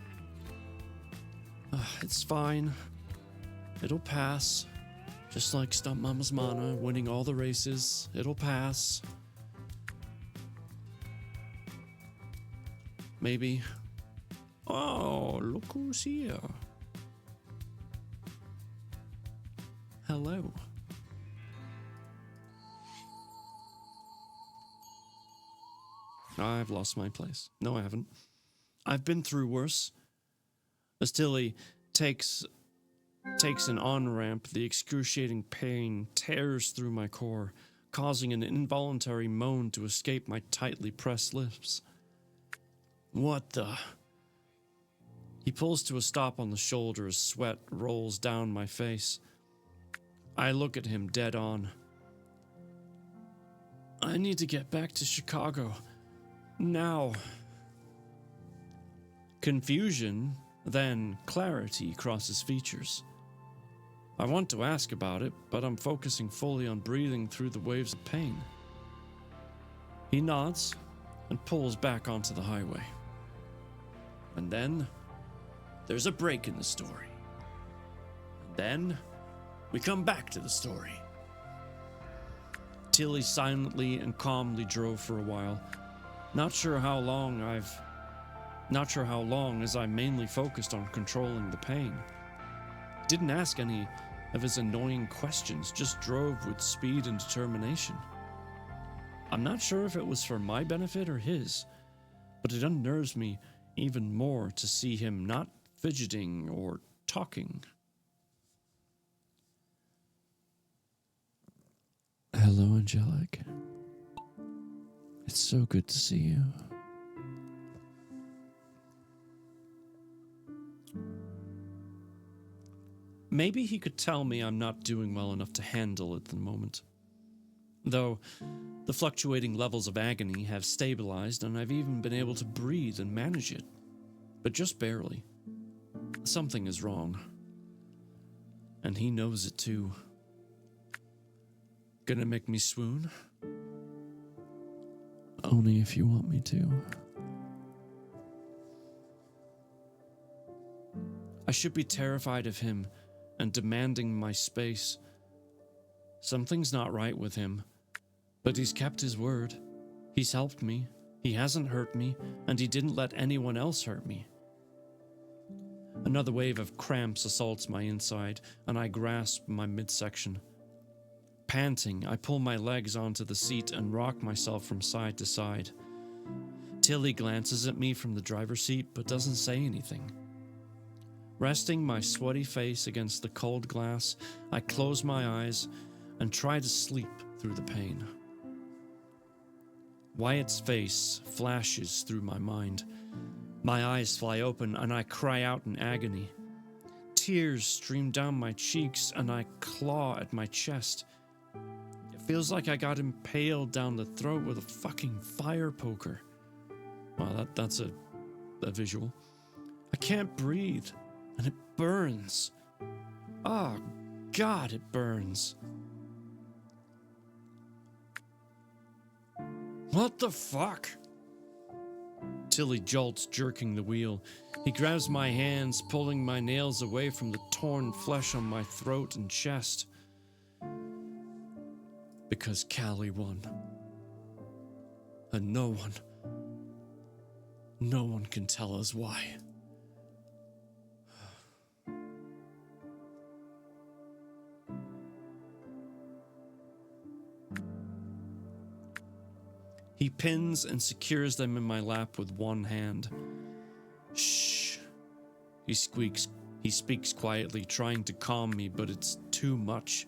It's fine. It'll pass. Just like Stunt Mama's Mana, winning all the races, it'll pass. Maybe. Oh, look who's here. Hello. I've lost my place. No, I haven't. I've been through worse. As Tilly takes an on-ramp, the excruciating pain tears through my core, causing an involuntary moan to escape my tightly pressed lips. What the? He pulls to a stop on the shoulder as sweat rolls down my face. I look at him dead on. I need to get back to Chicago. Now. Confusion, then clarity crosses features. I want to ask about it, but I'm focusing fully on breathing through the waves of pain. He nods and pulls back onto the highway. And then there's a break in the story. And then we come back to the story. Tilly silently and calmly drove for a while. Not sure how long as I mainly focused on controlling the pain. Didn't ask any of his annoying questions, just drove with speed and determination. I'm not sure if it was for my benefit or his, but it unnerves me even more to see him not fidgeting or talking. Hello, Angelic. It's so good to see you. Maybe he could tell me I'm not doing well enough to handle it at the moment. Though the fluctuating levels of agony have stabilized and I've even been able to breathe and manage it. But just barely. Something is wrong. And he knows it too. Gonna make me swoon? Only if you want me to. I should be terrified of him and demanding my space. Something's not right with him, but he's kept his word. He's helped me, he hasn't hurt me, and he didn't let anyone else hurt me. Another wave of cramps assaults my inside, and I grasp my midsection. Panting, I pull my legs onto the seat and rock myself from side to side. Tilly glances at me from the driver's seat, but doesn't say anything. Resting my sweaty face against the cold glass, I close my eyes and try to sleep through the pain. Wyatt's face flashes through my mind. My eyes fly open and I cry out in agony. Tears stream down my cheeks and I claw at my chest. It feels like I got impaled down the throat with a fucking fire poker. Wow, that's a visual. I can't breathe. And it burns. Oh, God, it burns. What the fuck? Tilly jolts, jerking the wheel. He grabs my hands, pulling my nails away from the torn flesh on my throat and chest. Because Callie won. And no one can tell us why. He pins and secures them in my lap with one hand. Shh. He speaks quietly, trying to calm me, but it's too much.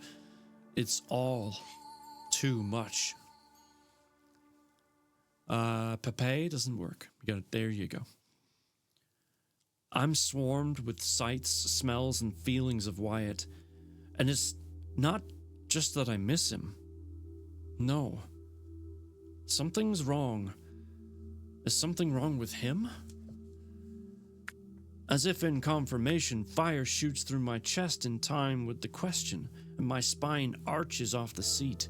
It's all too much. Pepe doesn't work. There you go. I'm swarmed with sights, smells, and feelings of Wyatt. And it's not just that I miss him. No. Something's wrong. Is something wrong with him? As if in confirmation, fire shoots through my chest in time with the question, and my spine arches off the seat.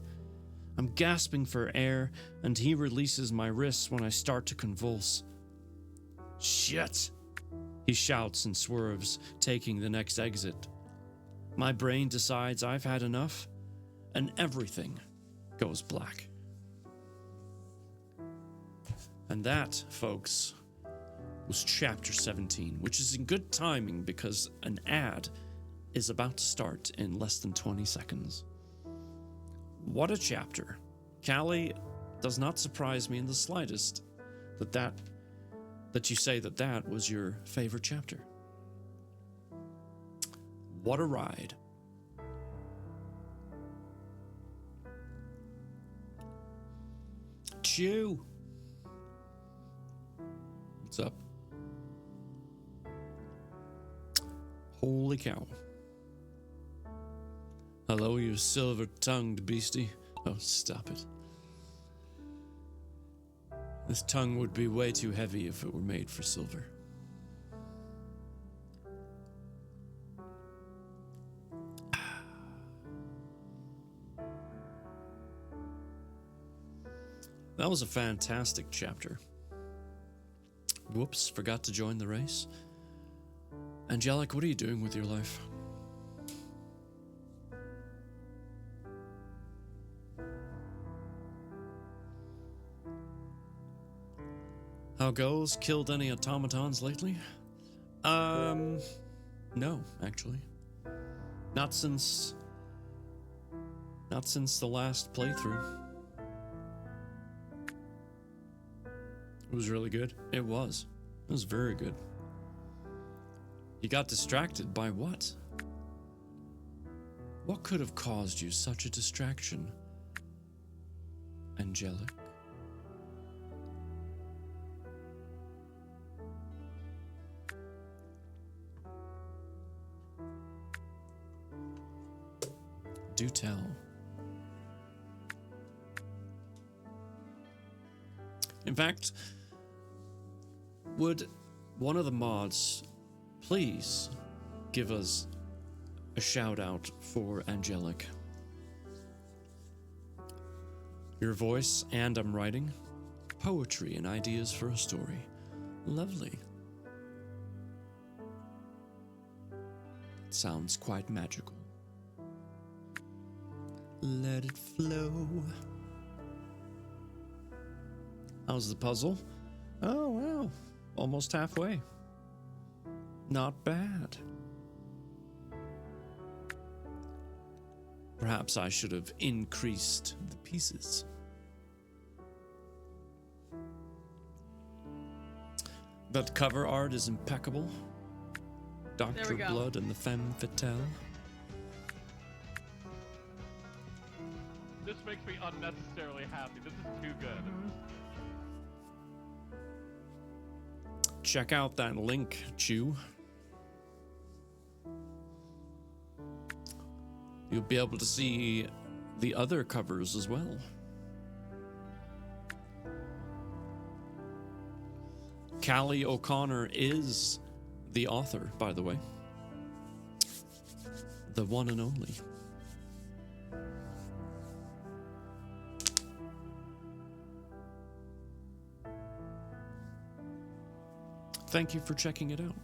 I'm gasping for air, and he releases my wrists when I start to convulse. Shit! He shouts and swerves, taking the next exit. My brain decides I've had enough, and everything goes black. And that, folks, was chapter 17, which is in good timing because an ad is about to start in less than 20 seconds. What a chapter. Callie, does not surprise me in the slightest that you say that was your favorite chapter. What a ride. Chew. What's up? Holy cow. Hello, you silver-tongued beastie. Oh, stop it. This tongue would be way too heavy if it were made for silver. That was a fantastic chapter. Whoops, forgot to join the race. Angelic, what are you doing with your life? How goes? Killed any automatons lately? No, actually. Not since the last playthrough. It was really good. It was very good. You got distracted by what? What could have caused you such a distraction, Angelic? Do tell. In fact, would one of the mods please give us a shout out for Angelic? Your voice and I'm writing poetry and ideas for a story. Lovely. It sounds quite magical. Let it flow. How's the puzzle? Oh, wow. Almost halfway. Not bad. Perhaps I should have increased the pieces. That cover art is impeccable. Dr. go. Blood and the Femme Fatale. This makes me unnecessarily happy. This is too good. Check out that link, Chew. You'll be able to see the other covers as well. Callie O'Connor is the author, by the way. The one and only. Thank you for checking it out.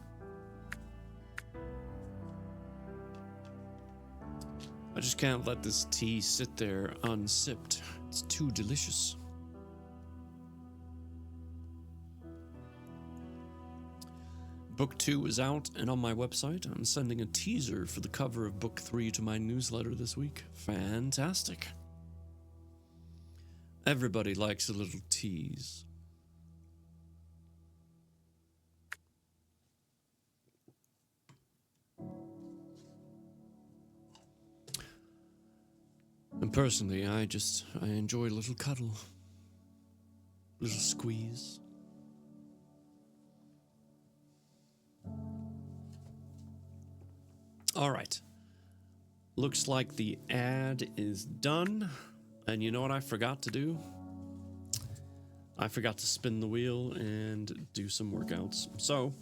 I just can't let this tea sit there unsipped. It's too delicious. Book 2 is out and on my website. I'm sending a teaser for the cover of Book 3 to my newsletter this week. Fantastic. Everybody likes a little tease. And personally, I enjoy a little cuddle, little squeeze. All right. Looks like the ad is done. And you know what I forgot to do? I forgot to spin the wheel and do some workouts. So,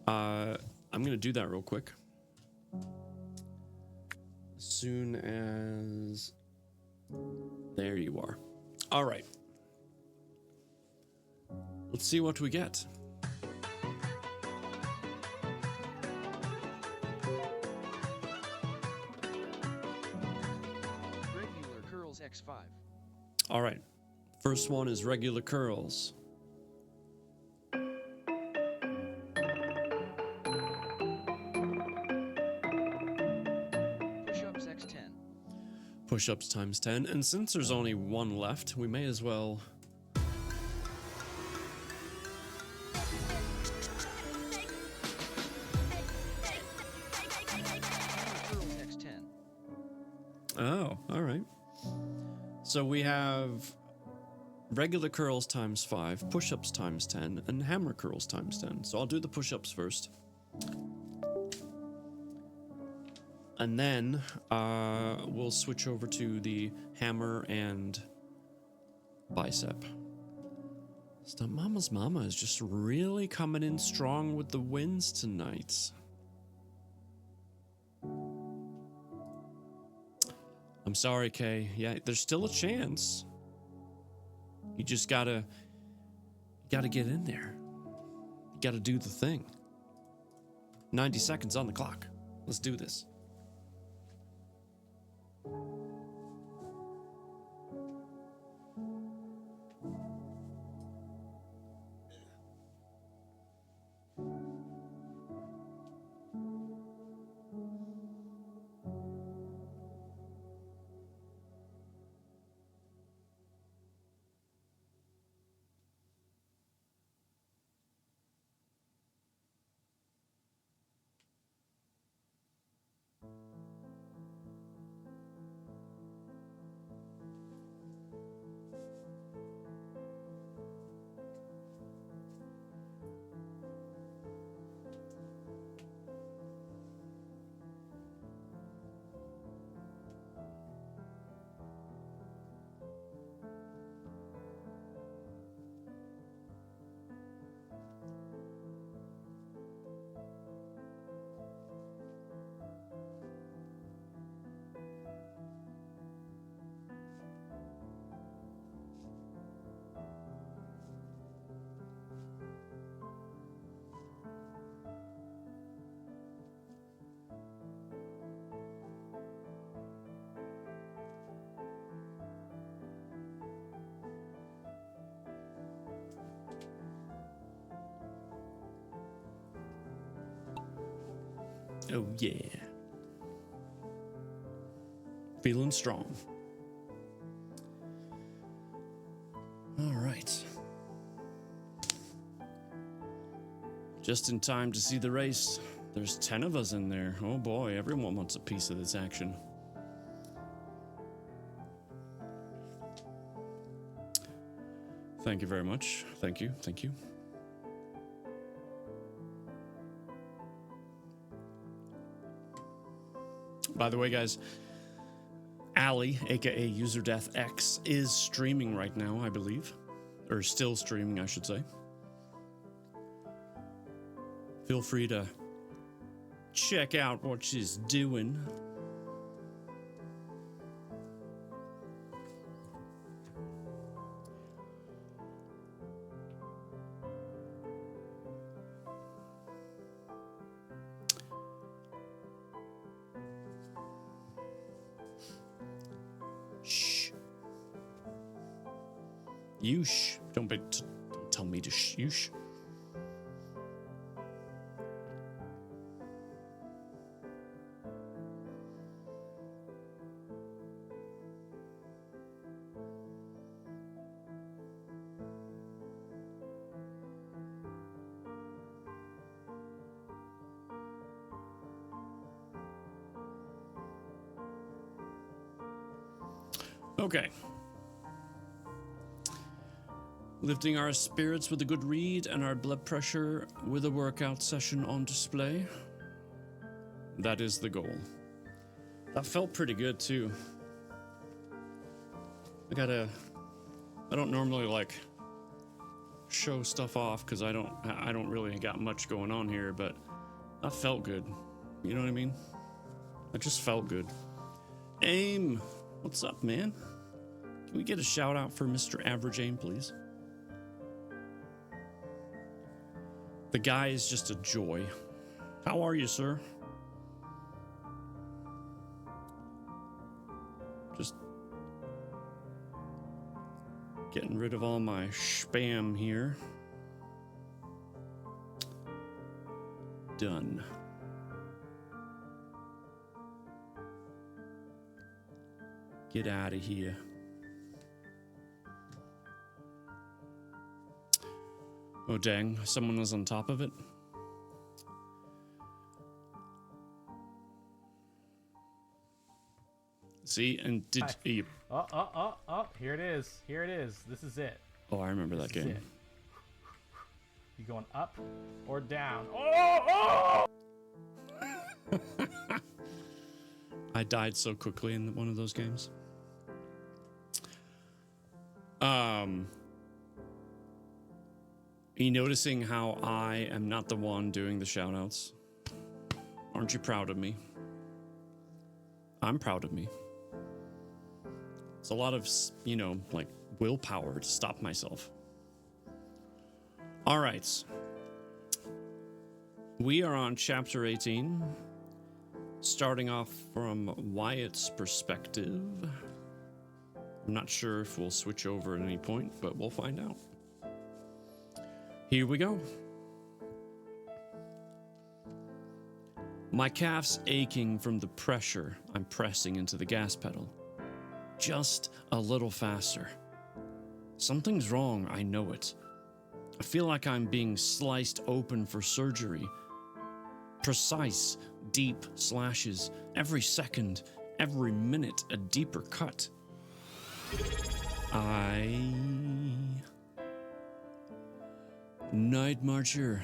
I'm going to do that real quick. As soon as... There you are. All right. Let's see what we get. All right. First one is regular curls. Push-ups x10. Push-ups times 10. And since there's only one left, we may as well... Curls x10. Oh, all right. So we have regular curls times 5, push-ups times 10, and hammer curls times 10. So I'll do the push-ups first. And then we'll switch over to the hammer and bicep. So Mama's Mama is just really coming in strong with the wins tonight. I'm sorry, Kay. Yeah, there's still a chance. You just gotta get in there. You gotta do the thing. 90 seconds on the clock. Let's do this. Oh, yeah. Feeling strong. All right. Just in time to see the race. There's 10 of us in there. Oh boy, everyone wants a piece of this action. Thank you very much. Thank you. Thank you. By the way, guys, Ali, aka UserDeathX, is streaming right now, I believe. Or still streaming, I should say. Feel free to check out what she's doing. Yush. Don't tell me to yush. Okay. Lifting our spirits with a good read and our blood pressure with a workout session on display. That is the goal. That felt pretty good too. I don't normally like show stuff off because I don't really got much going on here, but that felt good. You know what I mean? That just felt good. AIM, what's up, man? Can we get a shout out for Mr. Average AIM, please? The guy is just a joy. How are you, sir? Getting rid of all my spam here. Done. Get out of here. Oh dang, someone was on top of it. See, and did you... Oh, here it is. Here it is. This is it. Oh, I remember that game. You going up or down? Oh! I died so quickly in one of those games. You noticing how I am not the one doing the shoutouts? Aren't you proud of me? I'm proud of me. It's a lot of, you know, like willpower to stop myself. All right. We are on chapter 18, starting off from Wyatt's perspective. I'm not sure if we'll switch over at any point, but we'll find out. Here we go. My calf's aching from the pressure I'm pressing into the gas pedal. Just a little faster. Something's wrong, I know it. I feel like I'm being sliced open for surgery. Precise, deep slashes. Every second, every minute, a deeper cut. Night Marcher.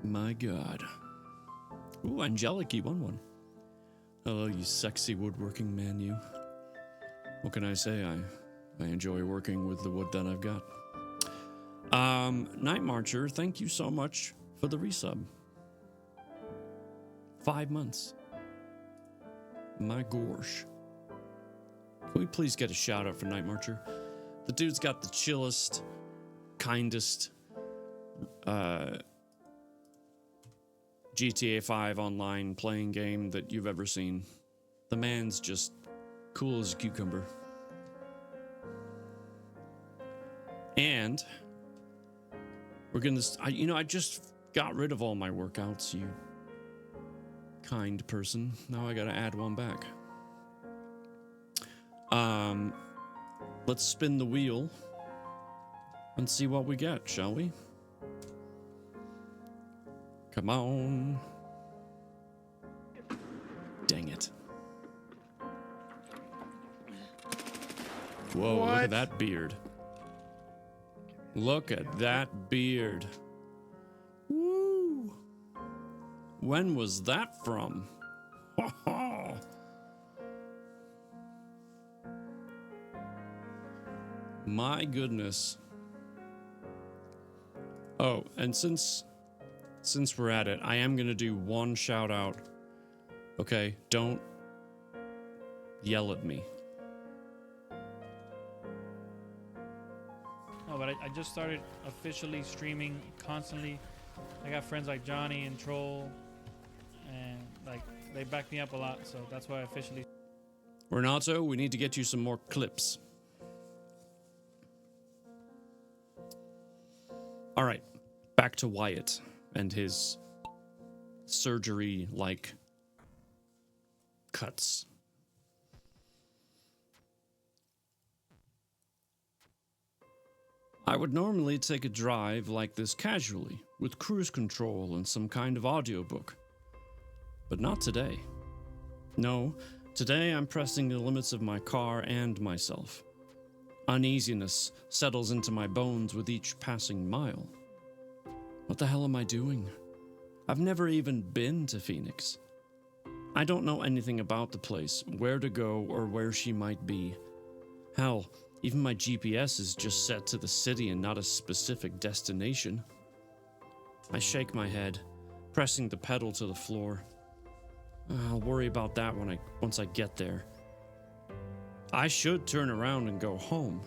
My God. Ooh, Angelic, you won one. Hello, you sexy woodworking man, you. What can I say? I enjoy working with the wood that I've got. Night Marcher, thank you so much for the resub. 5 months. My gosh. Can we please get a shout out for Night Marcher? The dude's got the chillest, kindest, GTA 5 online playing game that you've ever seen. The man's just cool as a cucumber. And we're gonna, I just got rid of all my workouts, you kind person. Now I gotta add one back. Let's spin the wheel and see what we get, shall we? Come on. Dang it. Whoa, look at that beard. Look at that beard. Woo! When was that from? My goodness. Oh, and since we're at it, I am going to do one shout out. Okay, don't yell at me. No, but I just started officially streaming constantly. I got friends like Johnny and Troll, and like they back me up a lot, so that's why I officially. Renato, we need to get you some more clips. All right, back to Wyatt and his surgery-like cuts. I would normally take a drive like this casually, with cruise control and some kind of audiobook. But not today. No, today I'm pressing the limits of my car and myself. Uneasiness settles into my bones with each passing mile. What the hell am I doing? I've never even been to Phoenix. I don't know anything about the place, where to go, or where she might be. Hell, even my GPS is just set to the city and not a specific destination. I shake my head, pressing the pedal to the floor. I'll worry about that once I get there. I should turn around and go home,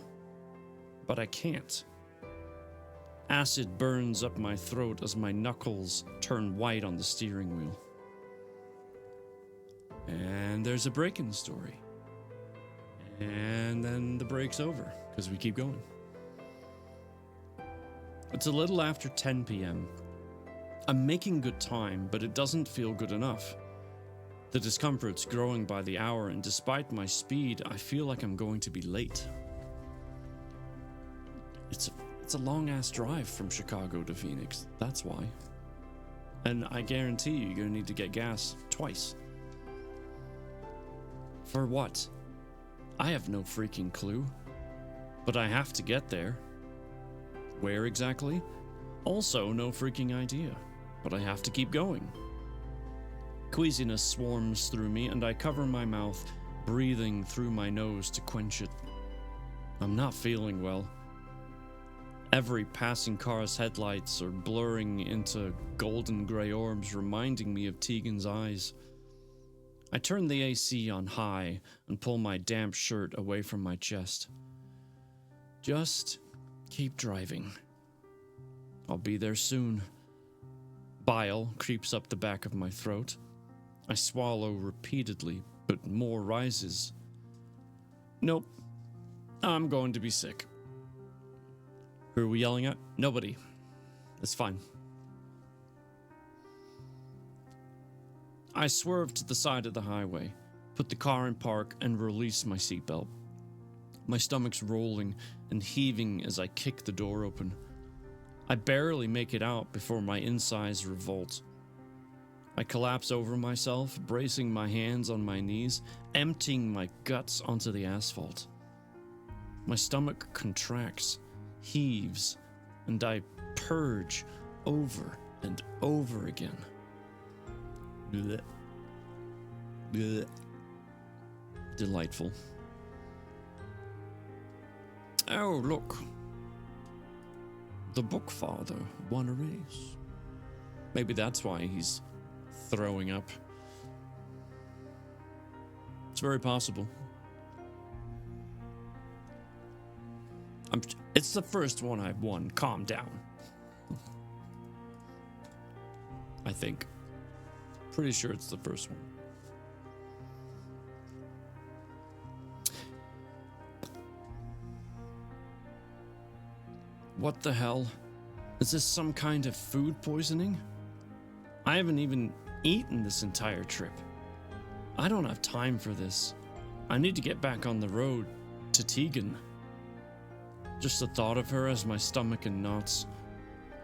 but I can't. Acid burns up my throat as my knuckles turn white on the steering wheel. And there's a break in the story. And then the break's over, because we keep going. It's a little after 10 p.m. I'm making good time, but it doesn't feel good enough. The discomfort's growing by the hour, and despite my speed, I feel like I'm going to be late. It's a long-ass drive from Chicago to Phoenix, that's why. And I guarantee you're gonna need to get gas twice. For what? I have no freaking clue. But I have to get there. Where exactly? Also no freaking idea. But I have to keep going. Queasiness swarms through me, and I cover my mouth, breathing through my nose to quench it. I'm not feeling well. Every passing car's headlights are blurring into golden grey orbs, reminding me of Tegan's eyes. I turn the AC on high and pull my damp shirt away from my chest. Just keep driving. I'll be there soon. Bile creeps up the back of my throat. I swallow repeatedly, but more rises. Nope. I'm going to be sick. Who are we yelling at? Nobody. It's fine. I swerve to the side of the highway, put the car in park, and release my seatbelt. My stomach's rolling and heaving as I kick the door open. I barely make it out before my insides revolt. I collapse over myself, bracing my hands on my knees, emptying my guts onto the asphalt. My stomach contracts, heaves, and I purge over and over again. Blech. Blech. Delightful. Oh, look. The Bookfather won a race. Maybe that's why he's throwing up. It's very possible. It's the first one I've won. Calm down. I think. Pretty sure it's the first one. What the hell? Is this some kind of food poisoning? I haven't even eaten this entire trip. I don't have time for this. I need to get back on the road to Tegan. Just the thought of her has my stomach in knots.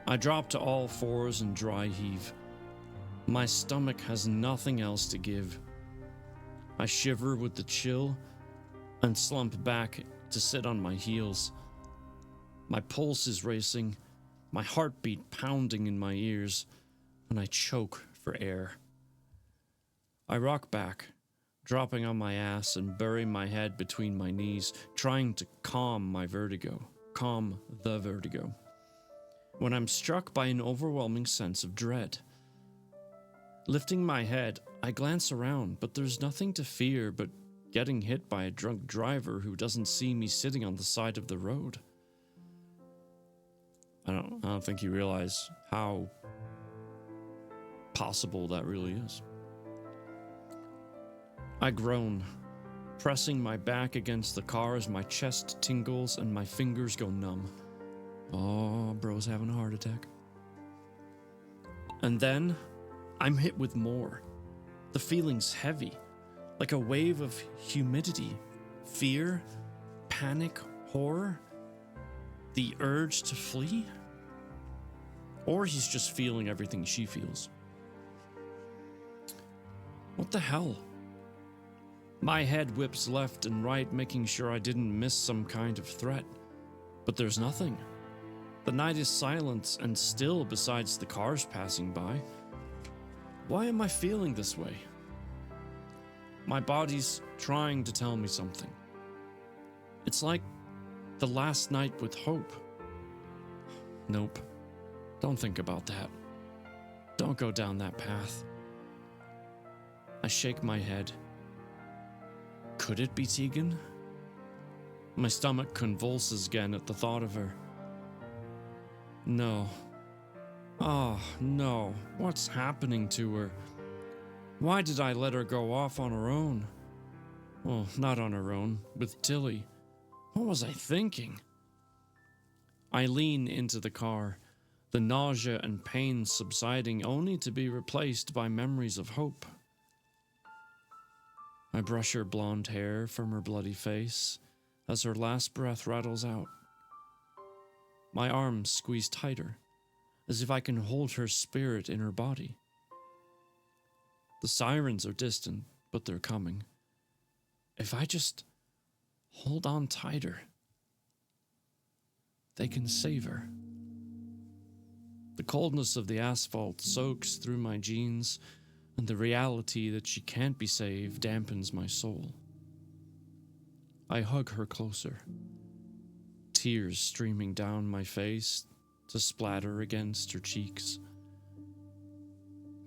I drop to all fours and dry heave. My stomach has nothing else to give. I shiver with the chill and slump back to sit on my heels. My pulse is racing, my heartbeat pounding in my ears, and I choke for air. I rock back, dropping on my ass and bury my head between my knees, trying to calm the vertigo, when I'm struck by an overwhelming sense of dread. Lifting my head, I glance around, but there's nothing to fear but getting hit by a drunk driver who doesn't see me sitting on the side of the road. I don't think you realize how possible that really is. I groan, pressing my back against the car as my chest tingles and my fingers go numb. Oh, bro's having a heart attack. And then I'm hit with more. The feeling's heavy, like a wave of humidity, fear, panic, horror, the urge to flee. Or he's just feeling everything she feels. What the hell? My head whips left and right, making sure I didn't miss some kind of threat. But there's nothing. The night is silent and still besides the cars passing by. Why am I feeling this way? My body's trying to tell me something. It's like the last night with Hope. Nope. Don't think about that. Don't go down that path. I shake my head. Could it be Tegan? My stomach convulses again at the thought of her. No. Oh, no. What's happening to her? Why did I let her go off on her own? Well, not on her own, with Tilly. What was I thinking? I lean into the car, the nausea and pain subsiding only to be replaced by memories of hope. I brush her blonde hair from her bloody face as her last breath rattles out. My arms squeeze tighter, as if I can hold her spirit in her body. The sirens are distant, but they're coming. If I just hold on tighter, they can save her. The coldness of the asphalt soaks through my jeans, and the reality that she can't be saved dampens my soul. I hug her closer, tears streaming down my face to splatter against her cheeks.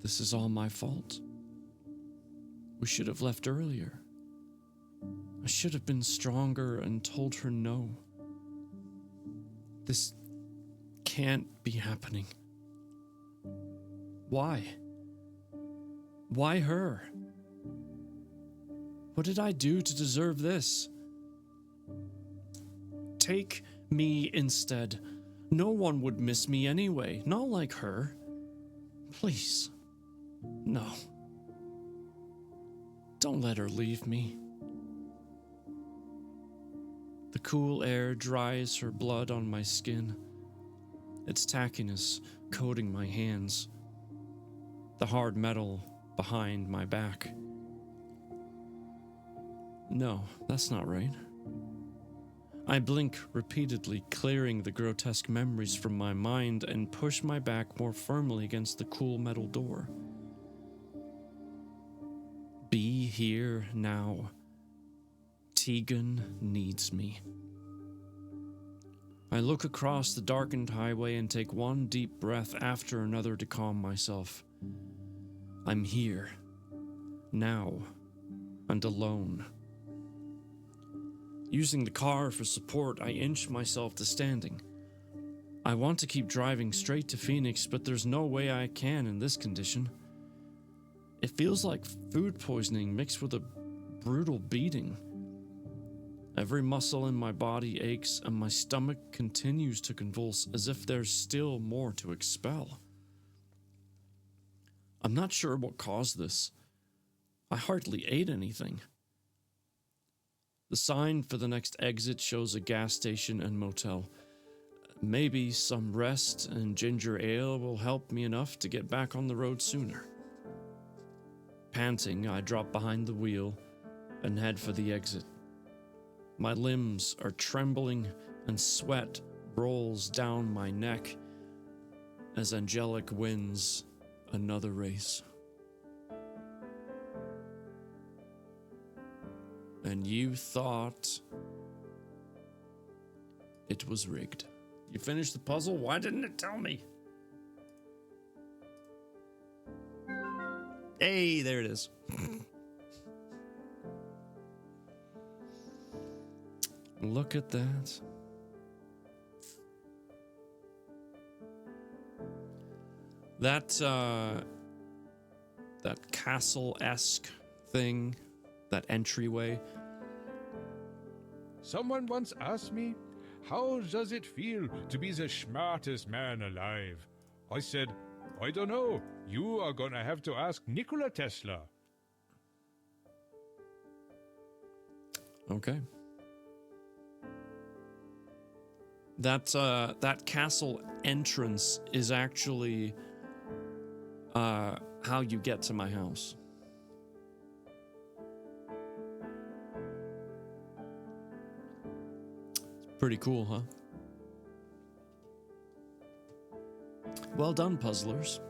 This is all my fault. We should have left earlier. I should have been stronger and told her no. This can't be happening. Why? Why her? What did I do to deserve this? Take me instead. No one would miss me anyway, not like her. Please. No. Don't let her leave me. The cool air dries her blood on my skin, its tackiness coating my hands, the hard metal behind my back. No, that's not right. I blink repeatedly, clearing the grotesque memories from my mind, and push my back more firmly against the cool metal door. Be here now. Tegan needs me. I look across the darkened highway and take one deep breath after another to calm myself. I'm here, now, and alone. Using the car for support, I inch myself to standing. I want to keep driving straight to Phoenix, but there's no way I can in this condition. It feels like food poisoning mixed with a brutal beating. Every muscle in my body aches, and my stomach continues to convulse as if there's still more to expel. I'm not sure what caused this. I hardly ate anything. The sign for the next exit shows a gas station and motel. Maybe some rest and ginger ale will help me enough to get back on the road sooner. Panting, I drop behind the wheel and head for the exit. My limbs are trembling and sweat rolls down my neck as Angelic wins another race. And you thought it was rigged. You finished the puzzle? Why didn't it tell me? Hey, there it is. Look at that. That castle-esque thing, that entryway. Someone once asked me, how does it feel to be the smartest man alive? I said, I don't know. You are gonna have to ask Nikola Tesla. Okay. That castle entrance is actually how you get to my house. Pretty cool, huh? Well done, puzzlers.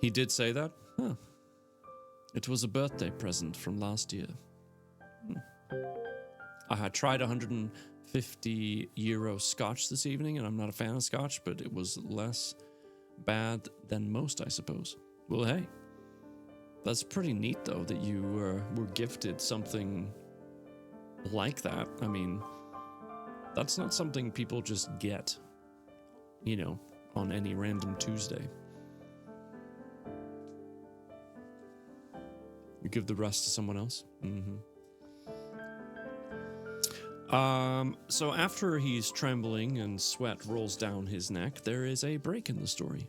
He did say that? Huh. It was a birthday present from last year. I had tried 150 euro scotch this evening, and I'm not a fan of scotch, but it was less bad than most, I suppose. Well, hey, that's pretty neat, though, that you were gifted something like that. I mean, that's not something people just get, you know, on any random Tuesday. We give the rest to someone else. So after he's trembling and sweat rolls down his neck, there is a break in the story.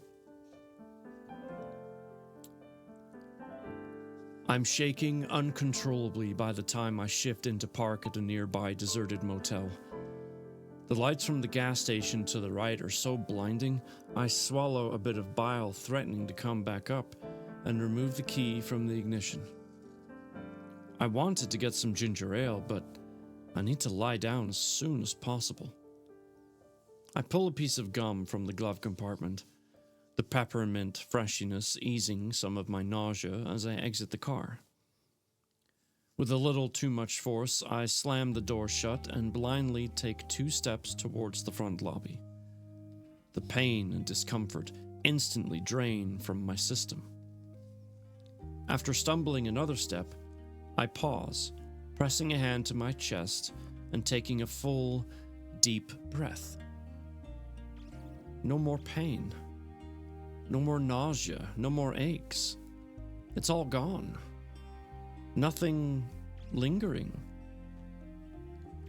I'm shaking uncontrollably by the time I shift into park at a nearby deserted motel. The lights from the gas station to the right are so blinding, I swallow a bit of bile, threatening to come back up and remove the key from the ignition. I wanted to get some ginger ale, but I need to lie down as soon as possible. I pull a piece of gum from the glove compartment, the peppermint freshiness easing some of my nausea as I exit the car. With a little too much force, I slam the door shut and blindly take 2 steps towards the front lobby. The pain and discomfort instantly drain from my system. After stumbling another step, I pause, pressing a hand to my chest and taking a full, deep breath. No more pain. No more nausea. No more aches. It's all gone. Nothing lingering.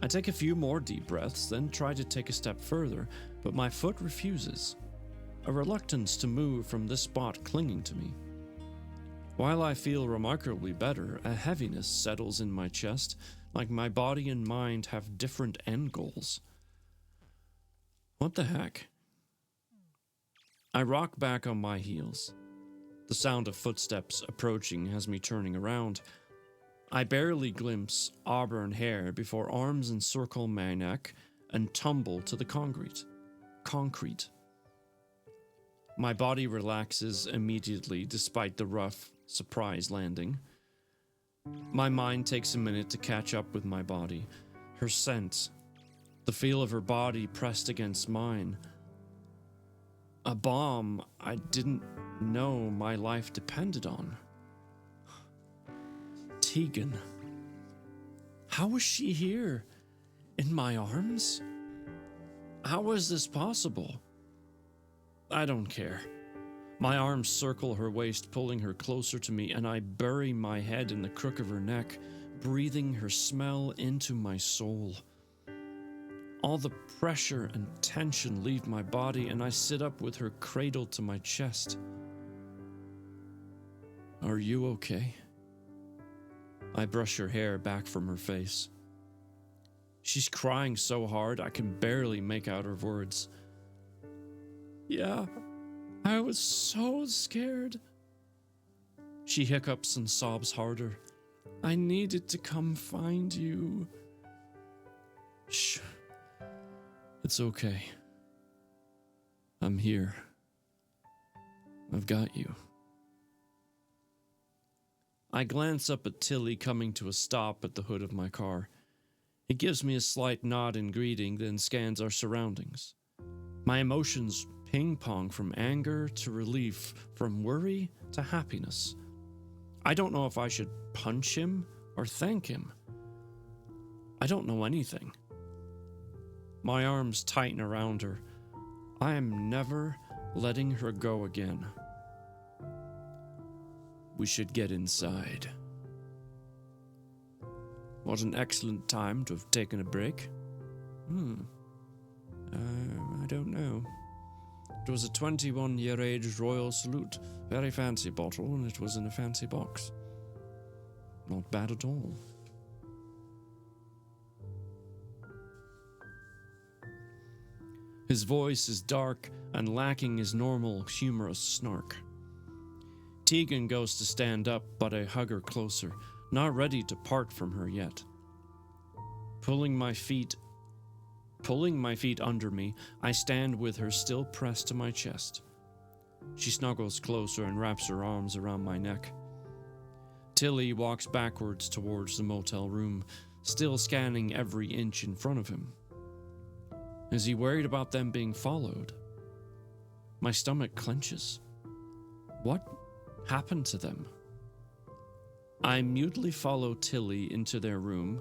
I take a few more deep breaths, then try to take a step further, but my foot refuses, a reluctance to move from this spot clinging to me. While I feel remarkably better, a heaviness settles in my chest, like my body and mind have different end goals. What the heck? I rock back on my heels. The sound of footsteps approaching has me turning around. I barely glimpse auburn hair before arms encircle my neck and tumble to the concrete. My body relaxes immediately despite the rough surprise landing. My mind takes a minute to catch up with my body. Her scent, the feel of her body pressed against mine. A bomb I didn't know my life depended on. Tegan. How was she here? In my arms? How was this possible? I don't care. My arms circle her waist, pulling her closer to me, and I bury my head in the crook of her neck, breathing her smell into my soul. All the pressure and tension leave my body, and I sit up with her cradled to my chest. Are you okay? I brush her hair back from her face. She's crying so hard I can barely make out her words. Yeah, I was so scared. She hiccups and sobs harder. I needed to come find you. Shh. It's okay. I'm here. I've got you. I glance up at Tilly coming to a stop at the hood of my car. He gives me a slight nod in greeting, then scans our surroundings. My emotions ping-pong from anger to relief, from worry to happiness. I don't know if I should punch him or thank him. I don't know anything. My arms tighten around her. I am never letting her go again. We should get inside. What an excellent time to have taken a break. I don't know. It was a 21-year-aged Royal Salute. Very fancy bottle, and it was in a fancy box. Not bad at all. His voice is dark and lacking his normal humorous snark. Tegan goes to stand up, but I hug her closer, not ready to part from her yet. Pulling my feet under me, I stand with her still pressed to my chest. She snuggles closer and wraps her arms around my neck. Tilly walks backwards towards the motel room, still scanning every inch in front of him. Is he worried about them being followed? My stomach clenches. What happened to them? I mutely follow Tilly into their room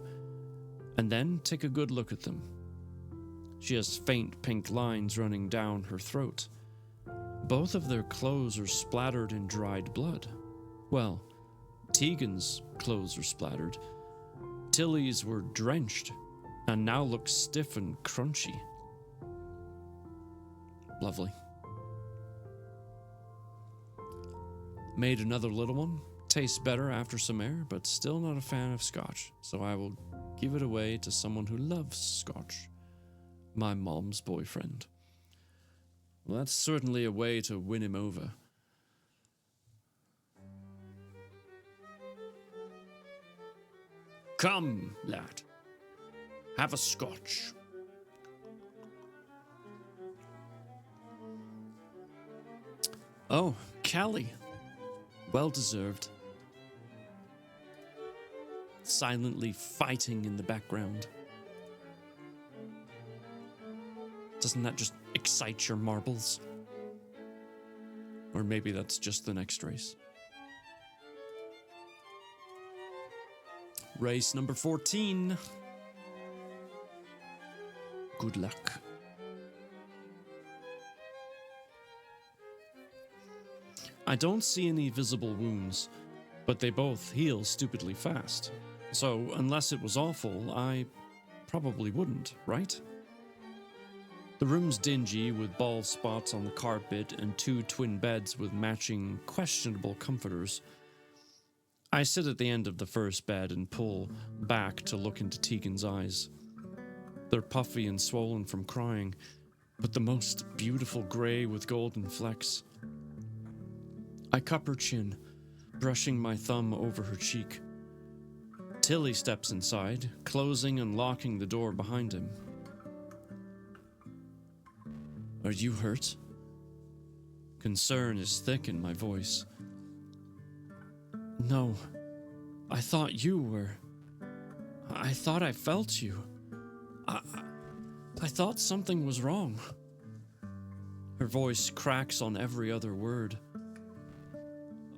and then take a good look at them. She has faint pink lines running down her throat. Both of their clothes are splattered in dried blood. Well, Tegan's clothes were splattered. Tilly's were drenched and now look stiff and crunchy. Lovely. Made another little one. Tastes better after some air, but still not a fan of scotch, so I will give it away to someone who loves scotch. My mom's boyfriend. Well, that's certainly a way to win him over. Come, lad. Have a scotch. Oh, Callie. Well deserved. Silently fighting in the background. Doesn't that just excite your marbles? Or maybe that's just the next race. Race number 14. Good luck. I don't see any visible wounds, but they both heal stupidly fast. So, unless it was awful, I probably wouldn't, right? The room's dingy with bald spots on the carpet and 2 twin beds with matching questionable comforters. I sit at the end of the first bed and pull back to look into Tegan's eyes. They're puffy and swollen from crying, but the most beautiful gray with golden flecks. I cup her chin, brushing my thumb over her cheek. Tilly steps inside, closing and locking the door behind him. Are you hurt? Concern is thick in my voice. No, I thought you were. I thought I felt you. I thought something was wrong. Her voice cracks on every other word.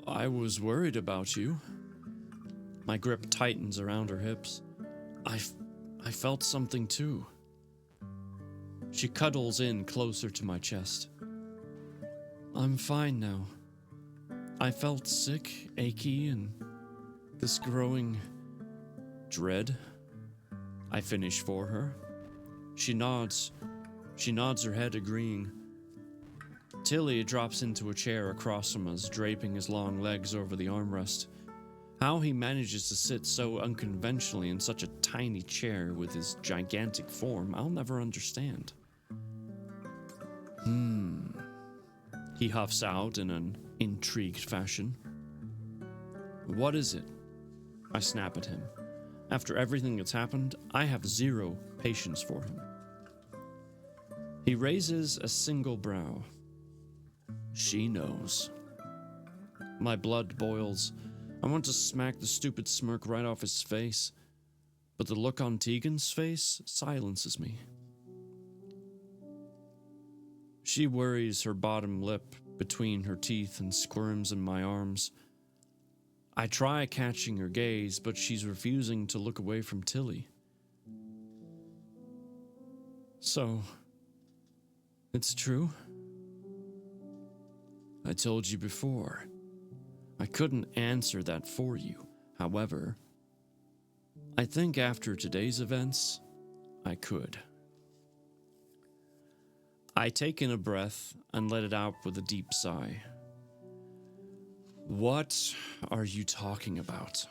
I was worried about you. My grip tightens around her hips. I felt something too. She cuddles in closer to my chest. I'm fine now. I felt sick, achy, and this growing dread. I finish for her. She nods. She nods her head, agreeing. Tilly drops into a chair across from us, draping his long legs over the armrest. How he manages to sit so unconventionally in such a tiny chair with his gigantic form, I'll never understand. He huffs out in an intrigued fashion. What is it? I snap at him. After everything that's happened, I have 0 patience for him. He raises a single brow. She knows. My blood boils. I want to smack the stupid smirk right off his face, but the look on Tegan's face silences me. She worries her bottom lip between her teeth and squirms in my arms. I try catching her gaze, but she's refusing to look away from Tilly. So, it's true? I told you before. I couldn't answer that for you. However, I think after today's events, I could. I take in a breath and let it out with a deep sigh. What are you talking about?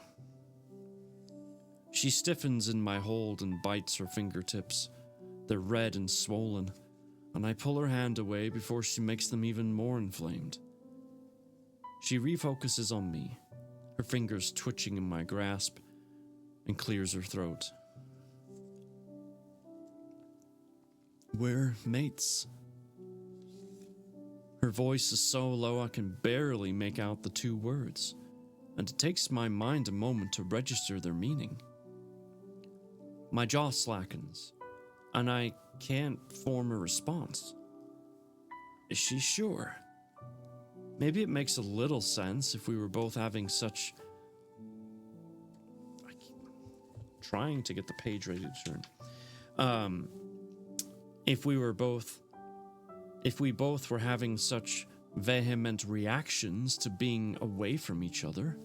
She stiffens in my hold and bites her fingertips. They're red and swollen, and I pull her hand away before she makes them even more inflamed. She refocuses on me, her fingers twitching in my grasp, and clears her throat. We're mates. Her voice is so low I can barely make out the 2 words, and it takes my mind a moment to register their meaning. My jaw slackens, and I can't form a response. Is she sure? Maybe it makes a little sense if we were both having such... I keep trying to get the page ready to turn. If we both were having such vehement reactions to being away from each other.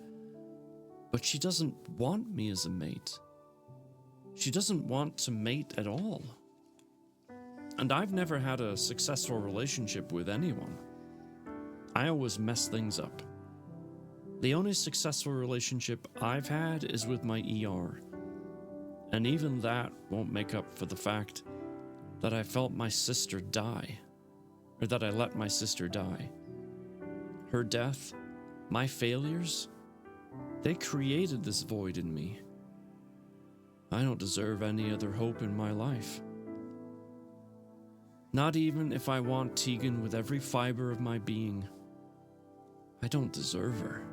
But she doesn't want me as a mate. She doesn't want to mate at all. And I've never had a successful relationship with anyone. I always mess things up. The only successful relationship I've had is with my ER. And even that won't make up for the fact that I felt my sister die. Or that I let my sister die. Her death, my failures, they created this void in me. I don't deserve any other hope in my life. Not even if I want Tegan with every fiber of my being. I don't deserve her.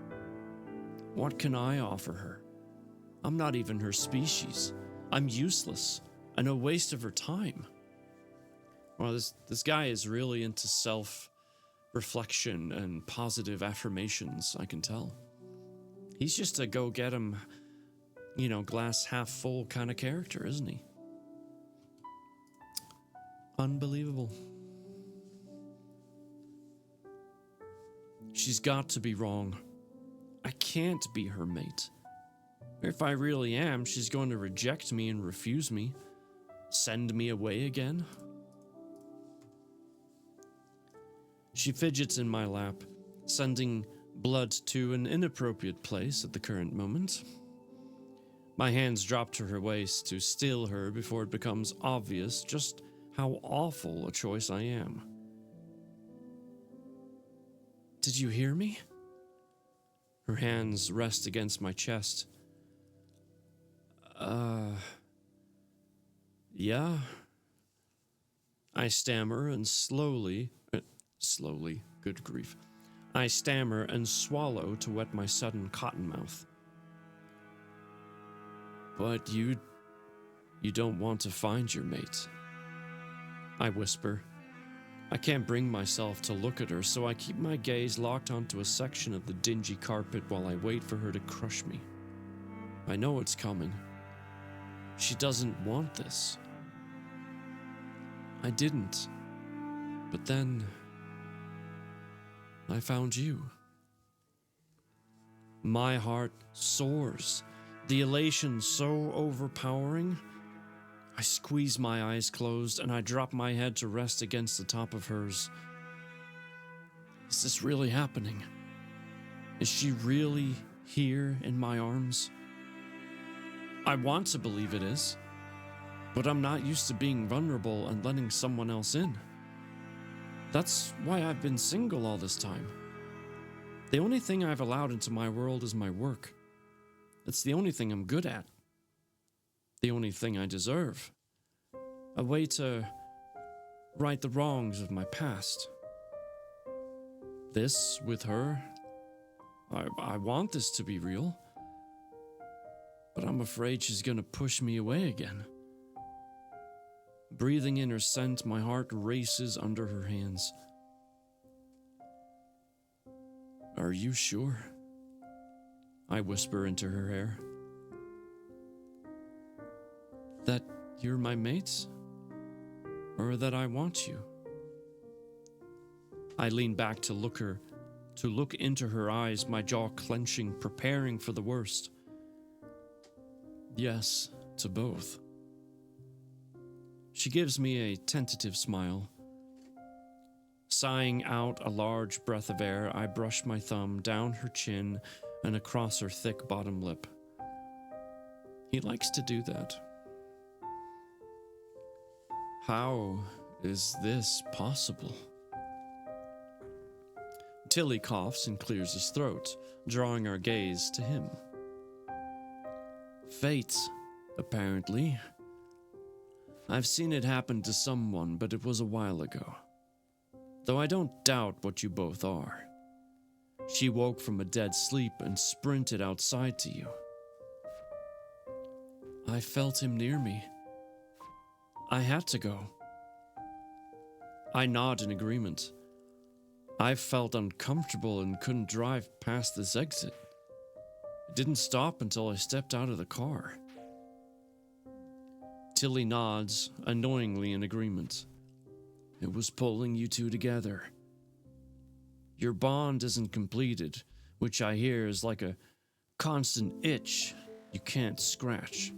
What can I offer her? I'm not even her species. I'm useless and a waste of her time. Well, this guy is really into self-reflection and positive affirmations, I can tell. He's just a go-get-em, glass half full kind of character, isn't he? Unbelievable. She's got to be wrong. I can't be her mate. If I really am, she's going to reject me and refuse me. Send me away again. She fidgets in my lap, sending blood to an inappropriate place at the current moment. My hands drop to her waist to still her before it becomes obvious just how awful a choice I am. Did you hear me? Her hands rest against my chest. Yeah. I stammer and slowly, good grief. I stammer and swallow to wet my sudden cotton mouth. But you don't want to find your mate. I whisper. I can't bring myself to look at her, so I keep my gaze locked onto a section of the dingy carpet while I wait for her to crush me. I know it's coming. She doesn't want this. I didn't. But then I found you. My heart soars, the elation so overpowering. I squeeze my eyes closed and I drop my head to rest against the top of hers. Is this really happening? Is she really here in my arms? I want to believe it is, but I'm not used to being vulnerable and letting someone else in. That's why I've been single all this time. The only thing I've allowed into my world is my work. It's the only thing I'm good at. The only thing I deserve. A way to right the wrongs of my past. This, with her, I want this to be real. But I'm afraid she's gonna push me away again. Breathing in her scent, my heart races under her hands. Are you sure? I whisper into her hair. That you're my mate? Or that I want you? I lean back to look into her eyes, my jaw clenching, preparing for the worst. Yes, to both. She gives me a tentative smile. Sighing out a large breath of air, I brush my thumb down her chin and across her thick bottom lip. He likes to do that. How is this possible? Tilly coughs and clears his throat, drawing our gaze to him. Fate, apparently. I've seen it happen to someone, but it was a while ago. Though I don't doubt what you both are. She woke from a dead sleep and sprinted outside to you. I felt him near me. I had to go. I nod in agreement. I felt uncomfortable and couldn't drive past this exit. It didn't stop until I stepped out of the car. Tilly nods, annoyingly in agreement. It was pulling you two together. Your bond isn't completed, which I hear is like a constant itch you can't scratch.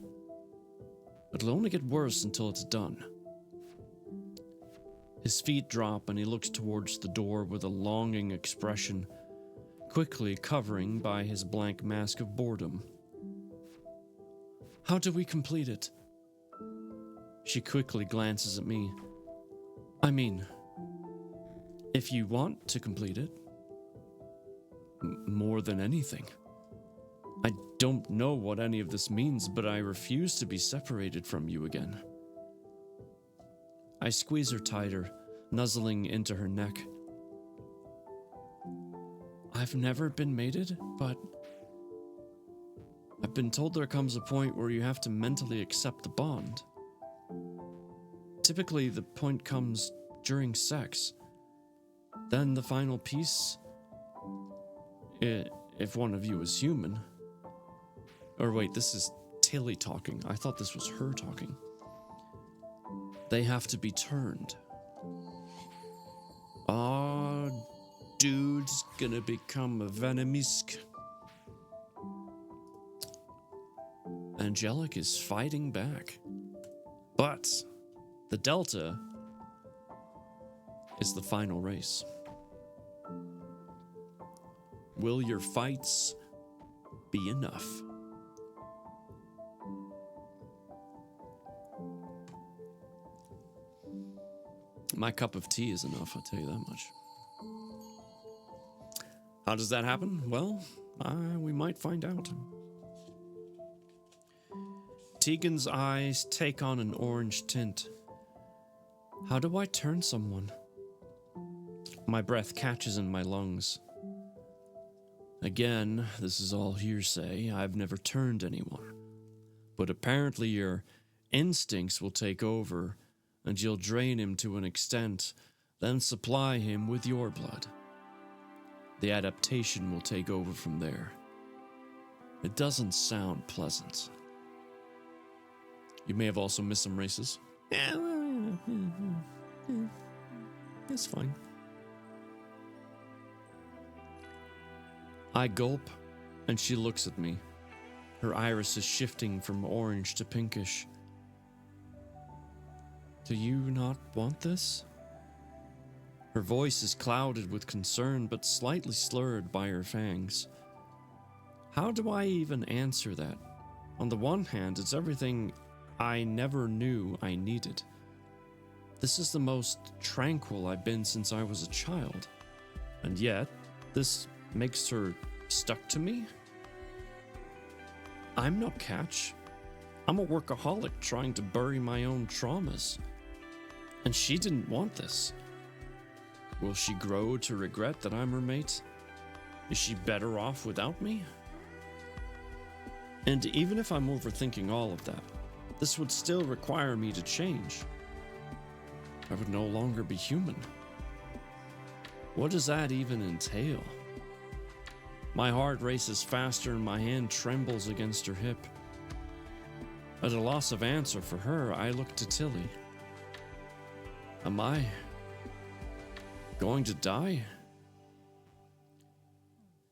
It'll only get worse until it's done. His feet drop and he looks towards the door with a longing expression, quickly covering by his blank mask of boredom. How do we complete it? She quickly glances at me. I mean, if you want to complete it, more than anything. I don't know what any of this means, but I refuse to be separated from you again. I squeeze her tighter, nuzzling into her neck. I've never been mated, but I've been told there comes a point where you have to mentally accept the bond. Typically, the point comes during sex. Then the final piece, if one of you is human. Or wait, this is Tilly talking. I thought this was her talking. They have to be turned. Dude's gonna become a Venemisk. Angelic is fighting back. But the Delta is the final race. Will your fights be enough? My cup of tea is enough, I'll tell you that much. How does that happen? Well, we might find out. Tegan's eyes take on an orange tint. How do I turn someone? My breath catches in my lungs. Again, this is all hearsay. I've never turned anyone. But apparently your instincts will take over, and you'll drain him to an extent, then supply him with your blood. The adaptation will take over from there. It doesn't sound pleasant. You may have also missed some races. It's fine. I gulp, and she looks at me. Her iris is shifting from orange to pinkish. Do you not want this? Her voice is clouded with concern, but slightly slurred by her fangs. How do I even answer that? On the one hand, it's everything I never knew I needed. This is the most tranquil I've been since I was a child. And yet, this makes her stuck to me? I'm no catch. I'm a workaholic trying to bury my own traumas. And she didn't want this. Will she grow to regret that I'm her mate? Is she better off without me? And even if I'm overthinking all of that, this would still require me to change. I would no longer be human. What does that even entail? My heart races faster and my hand trembles against her hip. At a loss of answer for her, I look to Tilly. Am I going to die?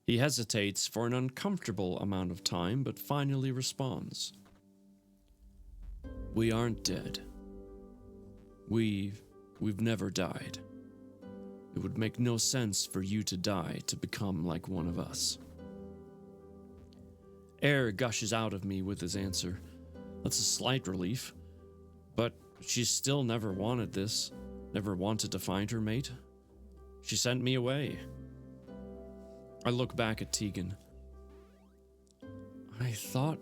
He hesitates for an uncomfortable amount of time, but finally responds. We aren't dead. We've never died. It would make no sense for you to die to become like one of us. Air gushes out of me with his answer. That's a slight relief. But she's still never wanted this, never wanted to find her mate. She sent me away. I look back at Tegan. I thought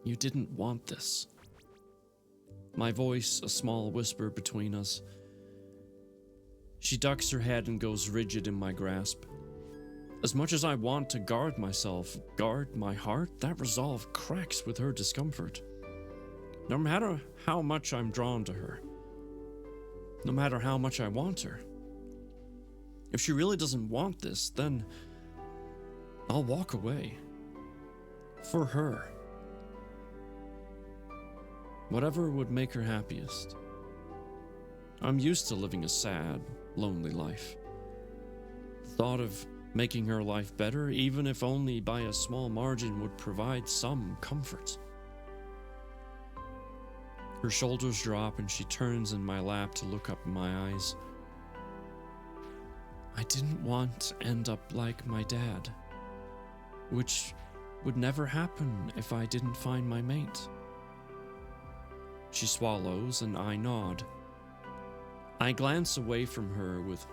you didn't want this. My voice a small whisper between us. She ducks her head and goes rigid in my grasp. As much as I want to guard myself, guard my heart, that resolve cracks with her discomfort. No matter how much I'm drawn to her, no matter how much I want her. If she really doesn't want this, then I'll walk away. For her. Whatever would make her happiest. I'm used to living a sad, lonely life. The thought of Making her life better, even if only by a small margin, would provide some comfort. Her shoulders drop and she turns in my lap to look up in my eyes. I didn't want to end up like my dad, which would never happen if I didn't find my mate. She swallows and I nod. I glance away from her with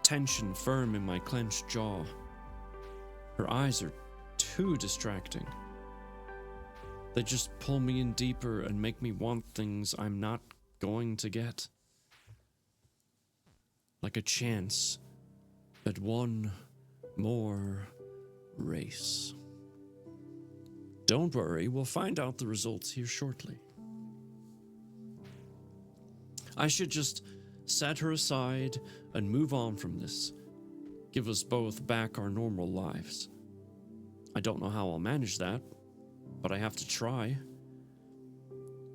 tension firm in my clenched jaw. Her eyes are too distracting. They just pull me in deeper and make me want things I'm not going to get. Like a chance at one more race. Don't worry, we'll find out the results here shortly. I should just set her aside and move on from this. Give us both back our normal lives. I don't know how I'll manage that, but I have to try.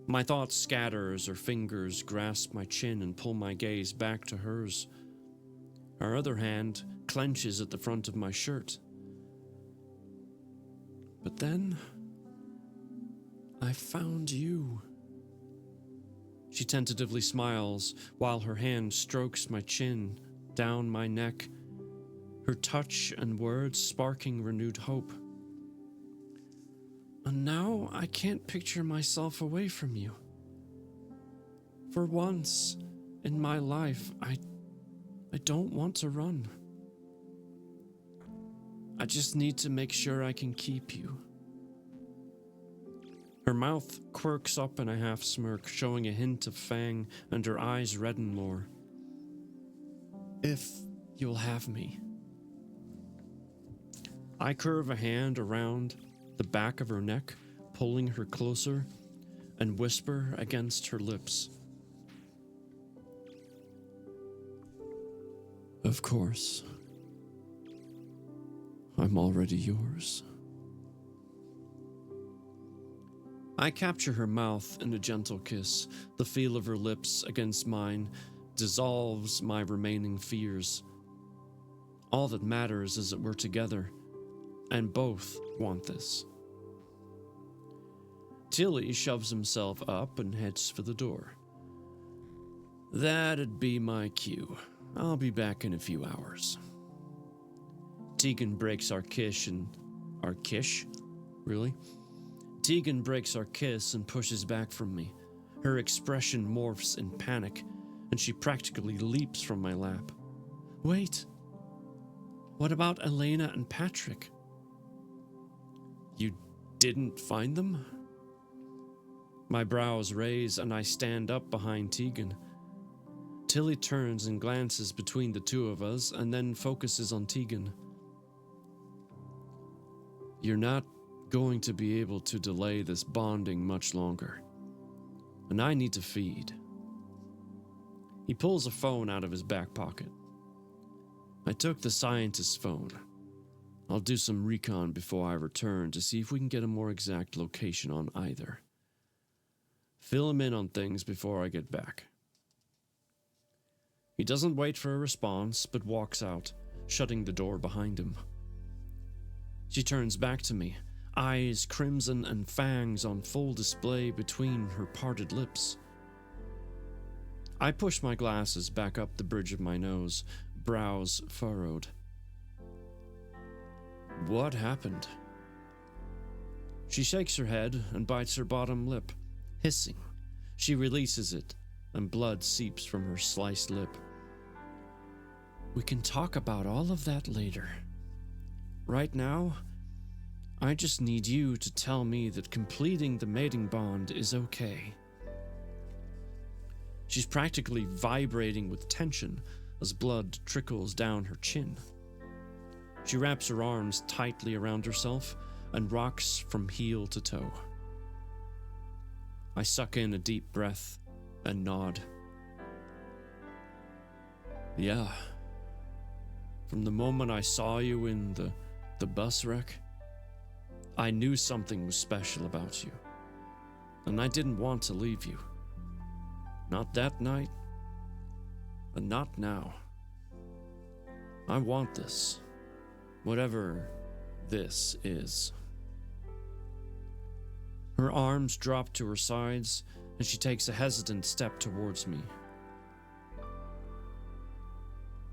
My thoughts scatter as her fingers grasp my chin and pull my gaze back to hers. Her other hand clenches at the front of my shirt. But then, I found you. She tentatively smiles while her hand strokes my chin, down my neck, her touch and words sparking renewed hope. And now I can't picture myself away from you. For once in my life, I don't want to run. I just need to make sure I can keep you. Her mouth quirks up in a half smirk, showing a hint of fang, and her eyes redden more. If you'll have me. I curve a hand around the back of her neck, pulling her closer, and whisper against her lips. Of course. I'm already yours. I capture her mouth in a gentle kiss. The feel of her lips against mine dissolves my remaining fears. All that matters is that we're together, and both want this. Tilly shoves himself up and heads for the door. That'd be my cue. I'll be back in a few hours. Tegan breaks our kiss and... Our kiss? Really? Tegan breaks our kiss and pushes back from me. Her expression morphs in panic, and she practically leaps from my lap. Wait. What about Elena and Patrick? You didn't find them? My brows raise and I stand up behind Tegan. Tilly turns and glances between the two of us and then focuses on Tegan. You're not going to be able to delay this bonding much longer, and I need to feed. He pulls a phone out of his back pocket. I took the scientist's phone. I'll do some recon before I return to see if we can get a more exact location on either. Fill him in on things before I get back. He doesn't wait for a response, but walks out, shutting the door behind him. She turns back to me, eyes crimson and fangs on full display between her parted lips. I push my glasses back up the bridge of my nose, brows furrowed. What happened? She shakes her head and bites her bottom lip, hissing. She releases it, and blood seeps from her sliced lip. We can talk about all of that later. Right now, I just need you to tell me that completing the mating bond is okay. She's practically vibrating with tension as blood trickles down her chin. She wraps her arms tightly around herself and rocks from heel to toe. I suck in a deep breath and nod. Yeah. From the moment I saw you in the bus wreck, I knew something was special about you, and I didn't want to leave you. Not that night, and not now. I want this. Whatever this is. Her arms drop to her sides, and she takes a hesitant step towards me.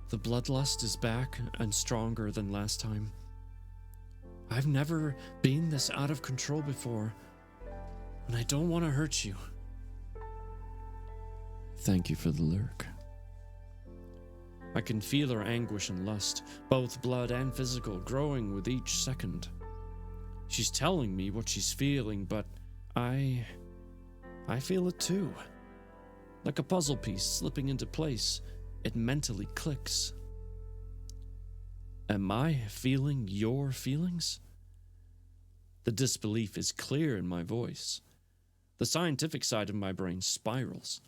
The bloodlust is back and stronger than last time. I've never been this out of control before, and I don't want to hurt you. Thank you for the lurk. I can feel her anguish and lust, both blood and physical, growing with each second. She's telling me what she's feeling, but I feel it too. Like a puzzle piece slipping into place, it mentally clicks. Am I feeling your feelings? The disbelief is clear in my voice. The scientific side of my brain spirals.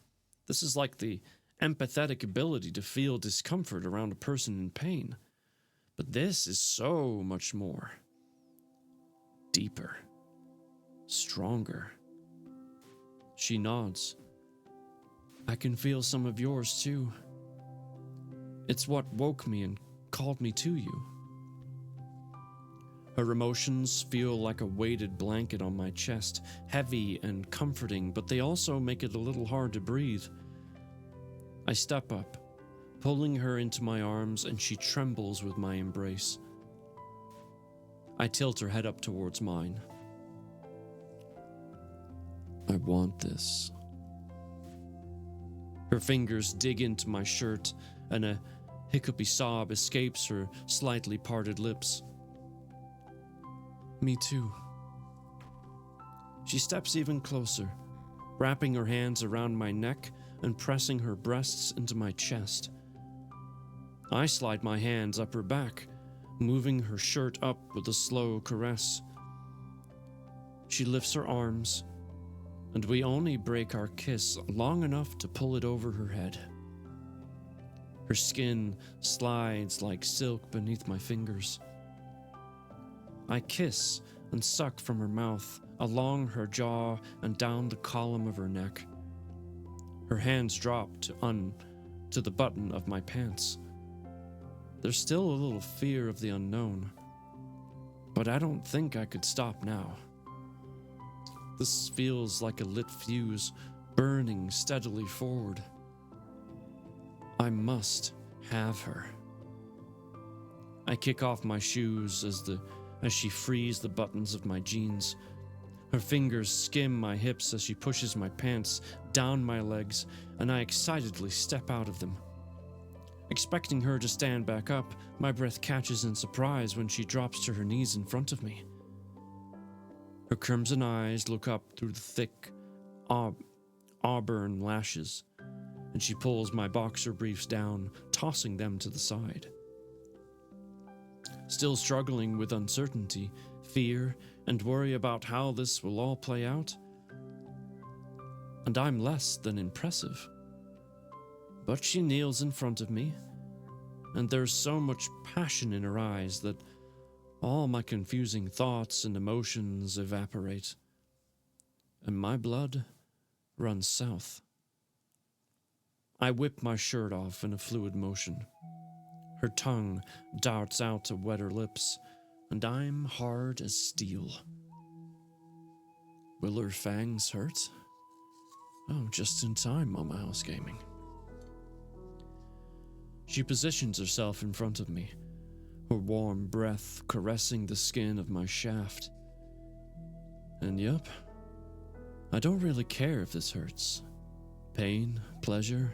This is like the empathetic ability to feel discomfort around a person in pain. But this is so much more. Deeper. Stronger. She nods. I can feel some of yours too. It's what woke me and called me to you. Her emotions feel like a weighted blanket on my chest, heavy and comforting, but they also make it a little hard to breathe. I step up, pulling her into my arms, and she trembles with my embrace. I tilt her head up towards mine. I want this. Her fingers dig into my shirt, and a hiccupy sob escapes her slightly parted lips. Me too. She steps even closer, wrapping her hands around my neck and pressing her breasts into my chest. I slide my hands up her back, moving her shirt up with a slow caress. She lifts her arms, and we only break our kiss long enough to pull it over her head. Her skin slides like silk beneath my fingers. I kiss and suck from her mouth, along her jaw and down the column of her neck. Her hands drop to the button of my pants. There's still a little fear of the unknown, but I don't think I could stop now. This feels like a lit fuse, burning steadily forward. I must have her. I kick off my shoes as she frees the buttons of my jeans. Her fingers skim my hips as she pushes my pants down my legs, and I excitedly step out of them. Expecting her to stand back up, my breath catches in surprise when she drops to her knees in front of me. Her crimson eyes look up through the thick auburn lashes, and she pulls my boxer briefs down, tossing them to the side. Still struggling with uncertainty, fear, and worry about how this will all play out. And I'm less than impressive. But she kneels in front of me, and there's so much passion in her eyes that all my confusing thoughts and emotions evaporate, and my blood runs south. I whip my shirt off in a fluid motion. Her tongue darts out to wet her lips, and I'm hard as steel. Will her fangs hurt? Oh, just in time, Mama House Gaming. She positions herself in front of me, her warm breath caressing the skin of my shaft. And yup, I don't really care if this hurts. Pain, pleasure,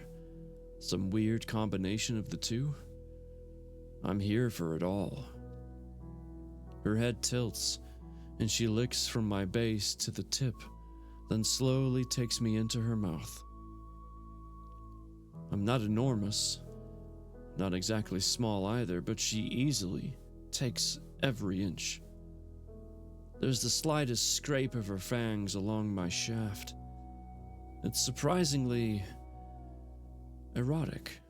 some weird combination of the two. I'm here for it all. Her head tilts, and she licks from my base to the tip, then slowly takes me into her mouth. I'm not enormous, not exactly small either, but she easily takes every inch. There's the slightest scrape of her fangs along my shaft. It's surprisingly erotic,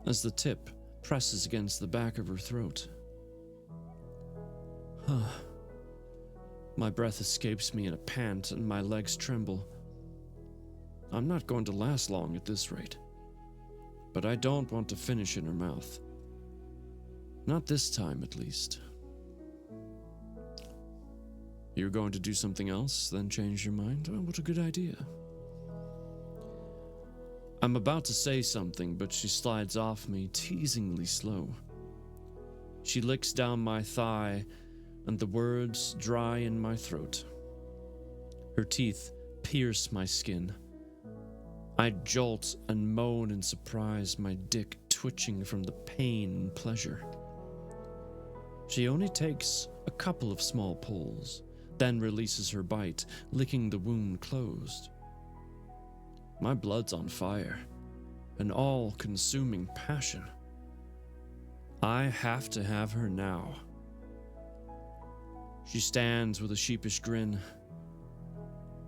as the tip presses against the back of her throat. My breath escapes me in a pant and my legs tremble. I'm not going to last long at this rate, but I don't want to finish in her mouth. Not this time, at least. You're going to do something else, then change your mind? Oh, what a good idea. I'm about to say something, but she slides off me, teasingly slow. She licks down my thigh, and the words dry in my throat. Her teeth pierce my skin. I jolt and moan in surprise, my dick twitching from the pain and pleasure. She only takes a couple of small pulls, then releases her bite, licking the wound closed. My blood's on fire, an all-consuming passion. I have to have her now. She stands with a sheepish grin.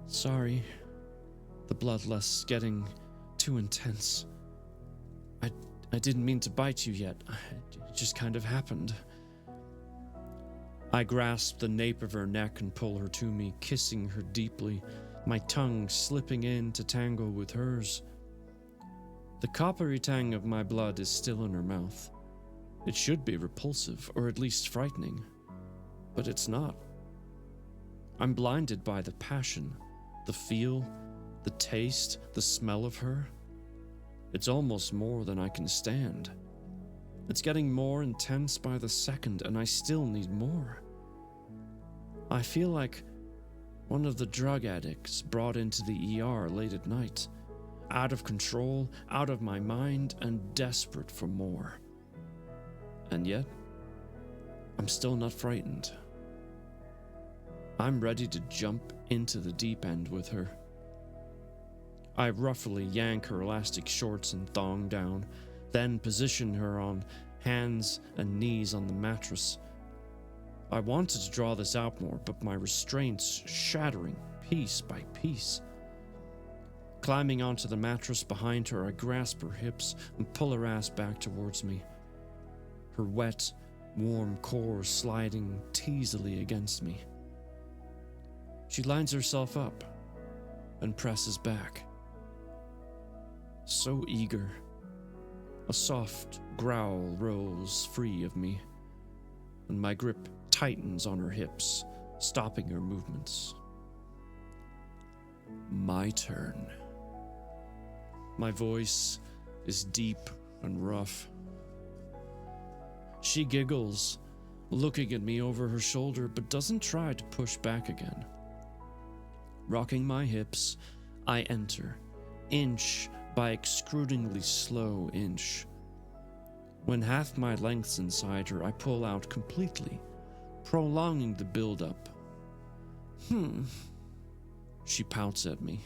Sorry, the bloodlust's getting too intense. I didn't mean to bite you yet. It just kind of happened. I grasp the nape of her neck and pull her to me, kissing her deeply, my tongue slipping in to tangle with hers. The coppery tang of my blood is still in her mouth. It should be repulsive, or at least frightening, but it's not. I'm blinded by the passion, the feel, the taste, the smell of her. It's almost more than I can stand. It's getting more intense by the second, and I still need more. I feel like one of the drug addicts brought into the ER late at night, out of control, out of my mind, and desperate for more. And yet, I'm still not frightened. I'm ready to jump into the deep end with her. I roughly yank her elastic shorts and thong down, then position her on hands and knees on the mattress. I wanted to draw this out more, but my restraints shattering piece by piece. Climbing onto the mattress behind her, I grasp her hips and pull her ass back towards me. Her wet, warm core sliding teasily against me. She lines herself up and presses back. So eager. A soft growl rolls free of me, and my grip tightens on her hips, stopping her movements. My turn. My voice is deep and rough. She giggles, looking at me over her shoulder, but doesn't try to push back again. Rocking my hips, I enter, inch by excruciatingly slow inch. When half my length's inside her, I pull out completely, prolonging the build-up. She pouts at me.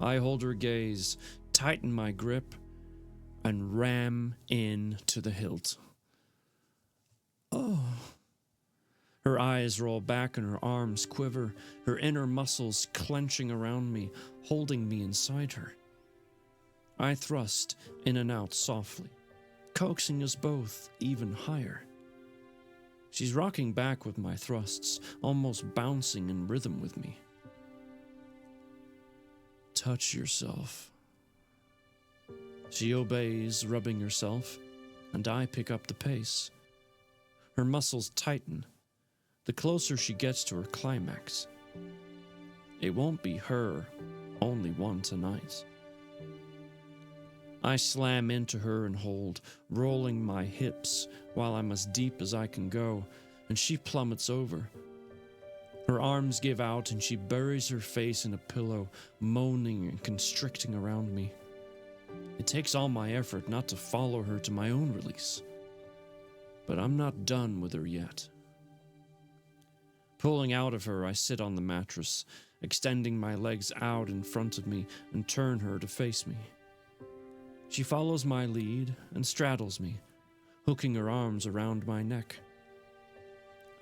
I hold her gaze, tighten my grip, and ram in to the hilt. Oh. Her eyes roll back and her arms quiver, her inner muscles clenching around me, holding me inside her. I thrust in and out softly, coaxing us both even higher. She's rocking back with my thrusts, almost bouncing in rhythm with me. Touch yourself. She obeys, rubbing herself, and I pick up the pace. Her muscles tighten, the closer she gets to her climax. It won't be her, only one tonight. I slam into her and hold, rolling my hips while I'm as deep as I can go, and she plummets over. Her arms give out and she buries her face in a pillow, moaning and constricting around me. It takes all my effort not to follow her to my own release. But I'm not done with her yet. Pulling out of her, I sit on the mattress, extending my legs out in front of me and turn her to face me. She follows my lead and straddles me, hooking her arms around my neck.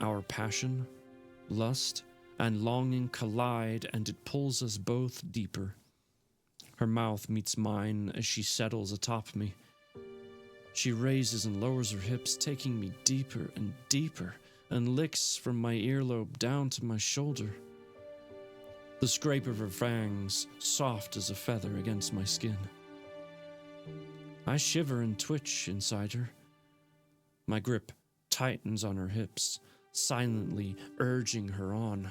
Our passion, lust, and longing collide, and it pulls us both deeper. Her mouth meets mine as she settles atop me. She raises and lowers her hips, taking me deeper and deeper, and licks from my earlobe down to my shoulder. The scrape of her fangs, soft as a feather against my skin. I shiver and twitch inside her, My grip tightens on her hips, silently urging her on.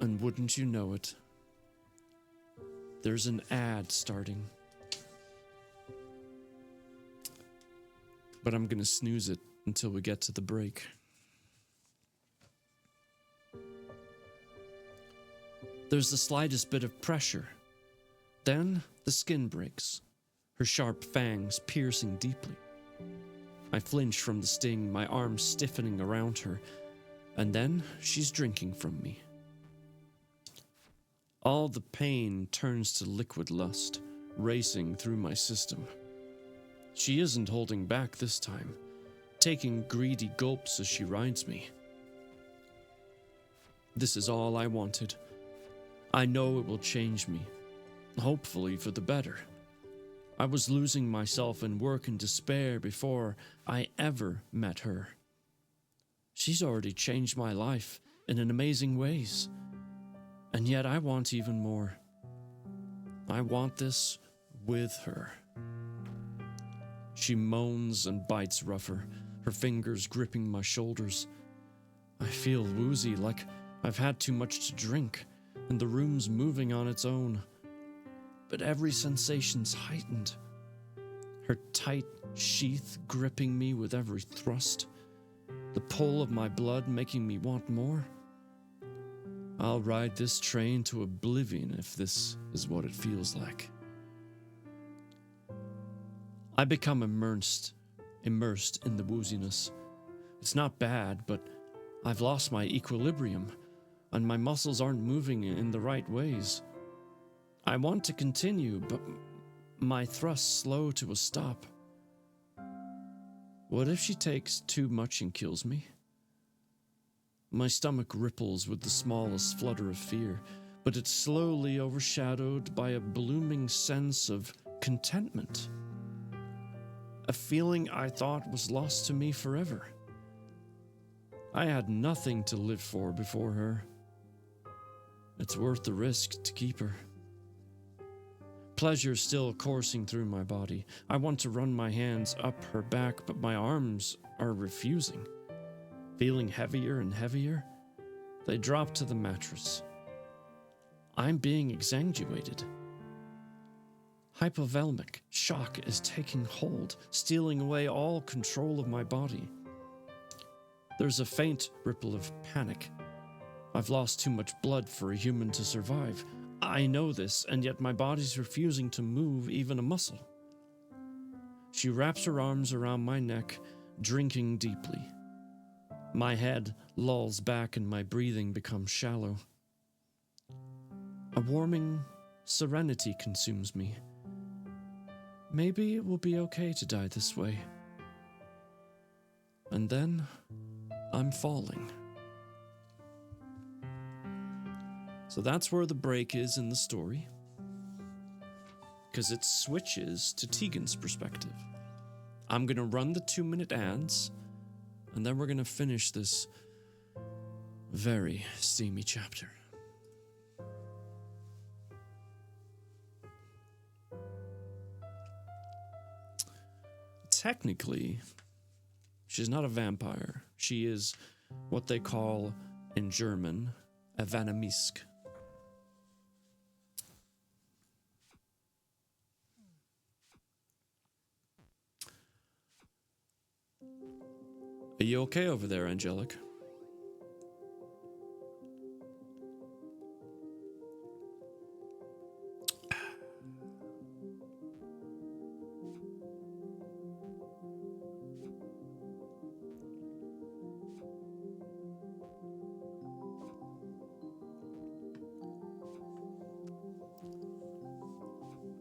And wouldn't you know it, there's an ad starting. But I'm gonna snooze it until we get to the break. There's the slightest bit of pressure. Then the skin breaks, her sharp fangs piercing deeply. I flinch from the sting, my arms stiffening around her, and then she's drinking from me. All the pain turns to liquid lust, racing through my system. She isn't holding back this time, taking greedy gulps as she rides me. This is all I wanted. I know it will change me, hopefully for the better. I was losing myself in work and despair before I ever met her. She's already changed my life in an amazing ways, and yet I want even more. I want this with her. She moans and bites rougher, her fingers gripping my shoulders. I feel woozy, like I've had too much to drink, and the room's moving on its own. But every sensation's heightened. Her tight sheath gripping me with every thrust, the pull of my blood making me want more. I'll ride this train to oblivion if this is what it feels like. I become immersed in the wooziness. It's not bad, but I've lost my equilibrium, and my muscles aren't moving in the right ways. I want to continue, but my thrusts slow to a stop. What if she takes too much and kills me? My stomach ripples with the smallest flutter of fear, but it's slowly overshadowed by a blooming sense of contentment. A feeling I thought was lost to me forever. I had nothing to live for before her. It's worth the risk to keep her. Pleasure still coursing through my body. I want to run my hands up her back, but my arms are refusing. Feeling heavier and heavier, they drop to the mattress. I'm being exsanguated. Hypovolemic shock is taking hold, stealing away all control of my body. There's a faint ripple of panic. I've lost too much blood for a human to survive. I know this, and yet my body's refusing to move even a muscle. She wraps her arms around my neck, drinking deeply. My head lolls back and my breathing becomes shallow. A warming serenity consumes me. Maybe it will be okay to die this way. And then I'm falling. So that's where the break is in the story, because it switches to Tegan's perspective. I'm going to run the 2-minute ads, and then we're going to finish this very steamy chapter. Technically, she's not a vampire. She is what they call in German a Vanamisk. Are you okay over there, Angelic?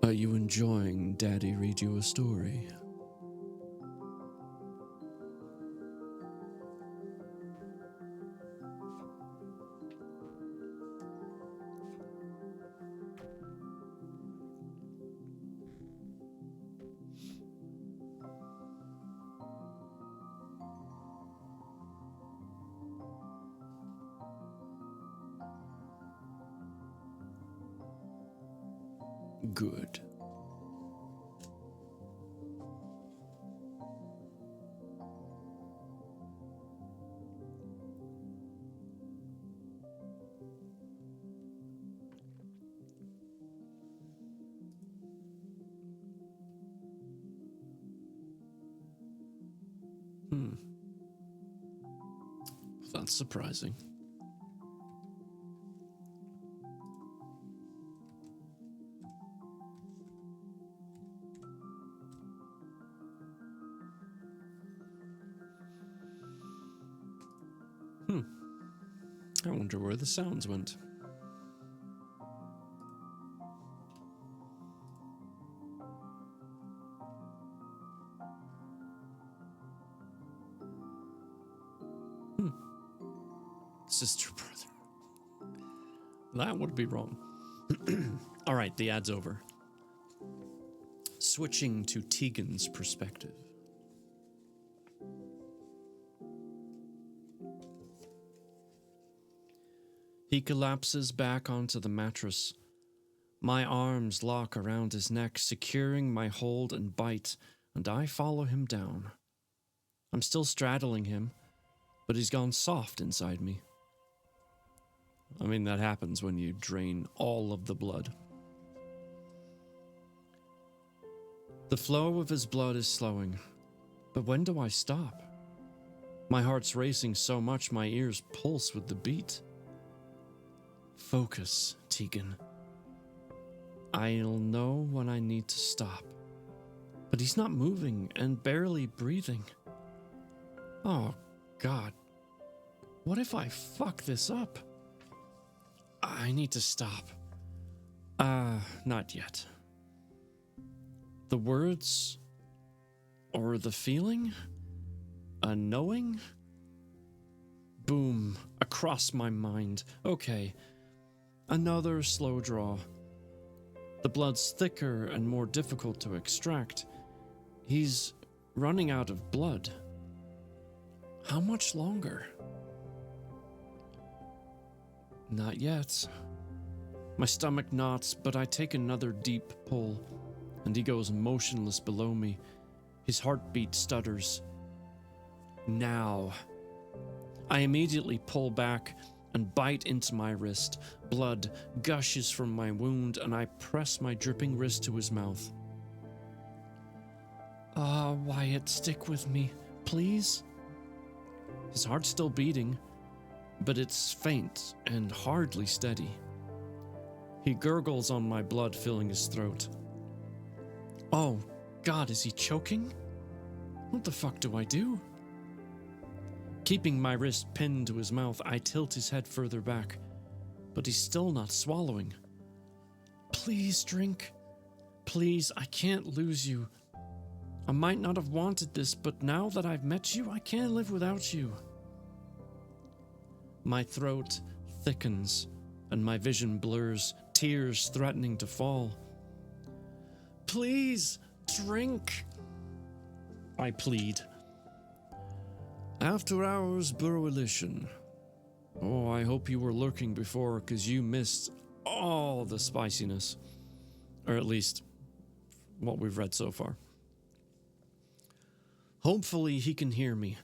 Are you enjoying Daddy read you a story? Good. Not surprising. I wonder where the sounds went. Sister brother. That would be wrong. All right, the ad's over. Switching to Tegan's perspective. He collapses back onto the mattress. My arms lock around his neck, securing my hold and bite, and I follow him down. I'm still straddling him, but he's gone soft inside me. I mean, that happens when you drain all of the blood. The flow of his blood is slowing, but when do I stop? My heart's racing so much my ears pulse with the beat. Focus, Tegan. I'll know when I need to stop. But he's not moving and barely breathing. Oh, God. What if I fuck this up? I need to stop. Not yet. The words? Or the feeling? A knowing? Boom, across my mind. Okay. Another slow draw. The blood's thicker and more difficult to extract. He's running out of blood. How much longer? Not yet. My stomach knots, but I take another deep pull, and he goes motionless below me. His heartbeat stutters. Now. I immediately pull back and bite into my wrist. Blood gushes from my wound, and I press my dripping wrist to his mouth. Wyatt, stick with me, please? His heart's still beating, but it's faint and hardly steady. He gurgles on my blood, filling his throat. Oh, God, is he choking? What the fuck do I do? Keeping my wrist pinned to his mouth, I tilt his head further back, but he's still not swallowing. Please drink. Please, I can't lose you. I might not have wanted this, but now that I've met you, I can't live without you. My throat thickens, and my vision blurs, tears threatening to fall. Please, drink, I plead. After hours Burwilition. Oh, I hope you were lurking before, 'cause you missed all the spiciness. Or at least, what we've read so far. Hopefully he can hear me.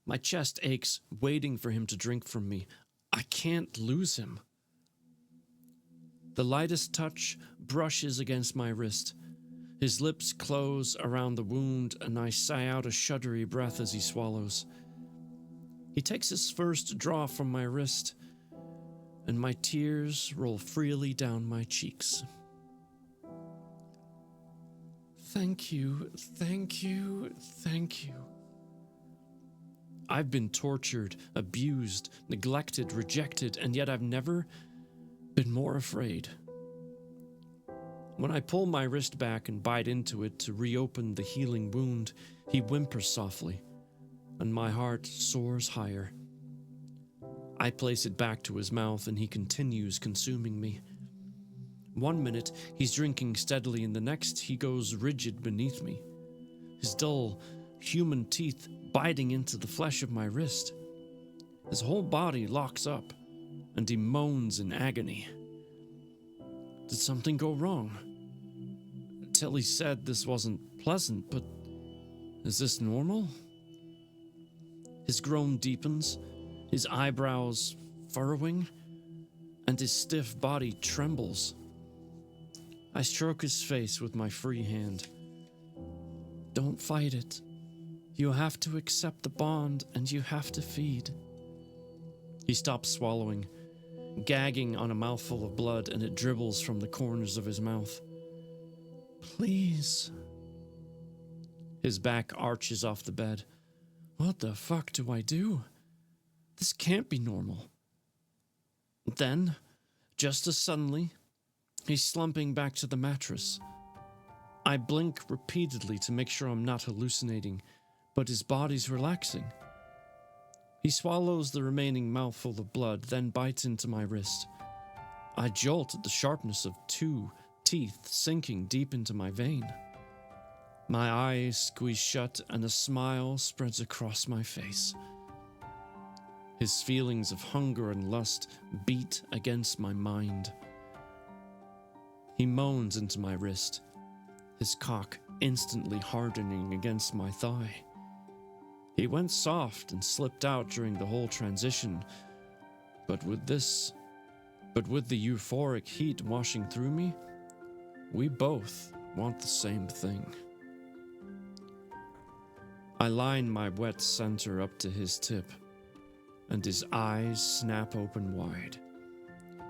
My chest aches, waiting for him to drink from me. I can't lose him. The lightest touch brushes against my wrist. His lips close around the wound, and I sigh out a shuddery breath as he swallows. He takes his first draw from my wrist, and my tears roll freely down my cheeks. Thank you, thank you, thank you. I've been tortured, abused, neglected, rejected, and yet I've never been more afraid. When I pull my wrist back and bite into it to reopen the healing wound, he whimpers softly, and my heart soars higher. I place it back to his mouth, and he continues consuming me. 1 minute, he's drinking steadily, and the next, he goes rigid beneath me, his dull, human teeth biting into the flesh of my wrist. His whole body locks up, and he moans in agony. Did something go wrong? Tilly said this wasn't pleasant, but is this normal? His groan deepens, his eyebrows furrowing, and his stiff body trembles. I stroke his face with my free hand. Don't fight it. You have to accept the bond, and you have to feed. He stops swallowing, gagging on a mouthful of blood, and it dribbles from the corners of his mouth. Please. His back arches off the bed. What the fuck do I do? This can't be normal. Then, just as suddenly, he's slumping back to the mattress. I blink repeatedly to make sure I'm not hallucinating, but his body's relaxing. He swallows the remaining mouthful of blood, then bites into my wrist. I jolt at the sharpness of 2 teeth sinking deep into my vein. My eyes squeeze shut and a smile spreads across my face. His feelings of hunger and lust beat against my mind. He moans into my wrist, his cock instantly hardening against my thigh. He went soft and slipped out during the whole transition, but with the euphoric heat washing through me, we both want the same thing. I line my wet center up to his tip, and his eyes snap open wide.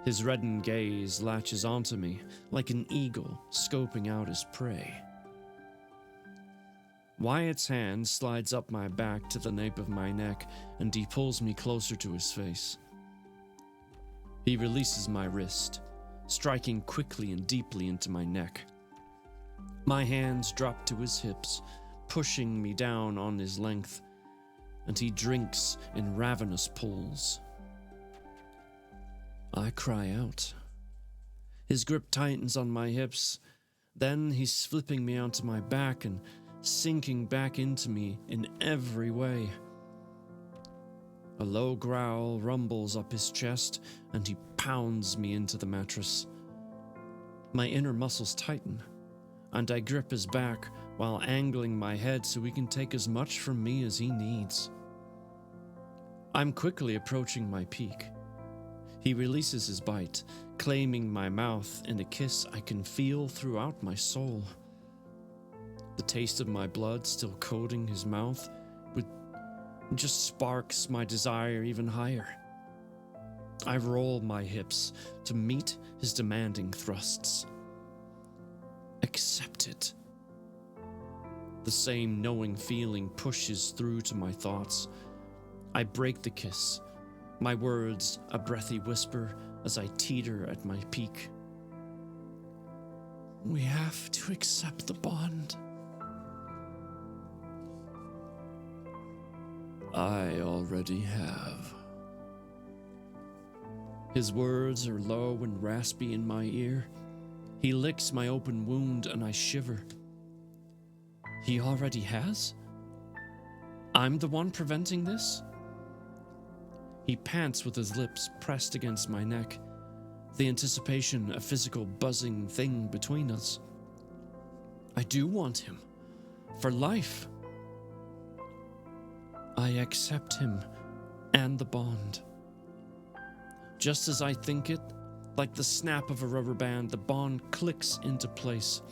His reddened gaze latches onto me like an eagle scoping out his prey. Wyatt's hand slides up my back to the nape of my neck, and he pulls me closer to his face. He releases my wrist, striking quickly and deeply into my neck. My hands drop to his hips, pushing me down on his length, and he drinks in ravenous pulls. I cry out. His grip tightens on my hips, then he's flipping me onto my back and sinking back into me in every way. A low growl rumbles up his chest, and he pounds me into the mattress. My inner muscles tighten, and I grip his back while angling my head so he can take as much from me as he needs. I'm quickly approaching my peak. He releases his bite, claiming my mouth in a kiss I can feel throughout my soul. The taste of my blood still coating his mouth just sparks my desire even higher. I roll my hips to meet his demanding thrusts. Accept it. The same knowing feeling pushes through to my thoughts. I break the kiss, my words a breathy whisper as I teeter at my peak. We have to accept the bond. I already have. His words are low and raspy in my ear. He licks my open wound and I shiver. He already has? I'm the one preventing this? He pants with his lips pressed against my neck, the anticipation a physical buzzing thing between us. I do want him. For life. I accept him and the bond. Just as I think it, like the snap of a rubber band, the bond clicks into place.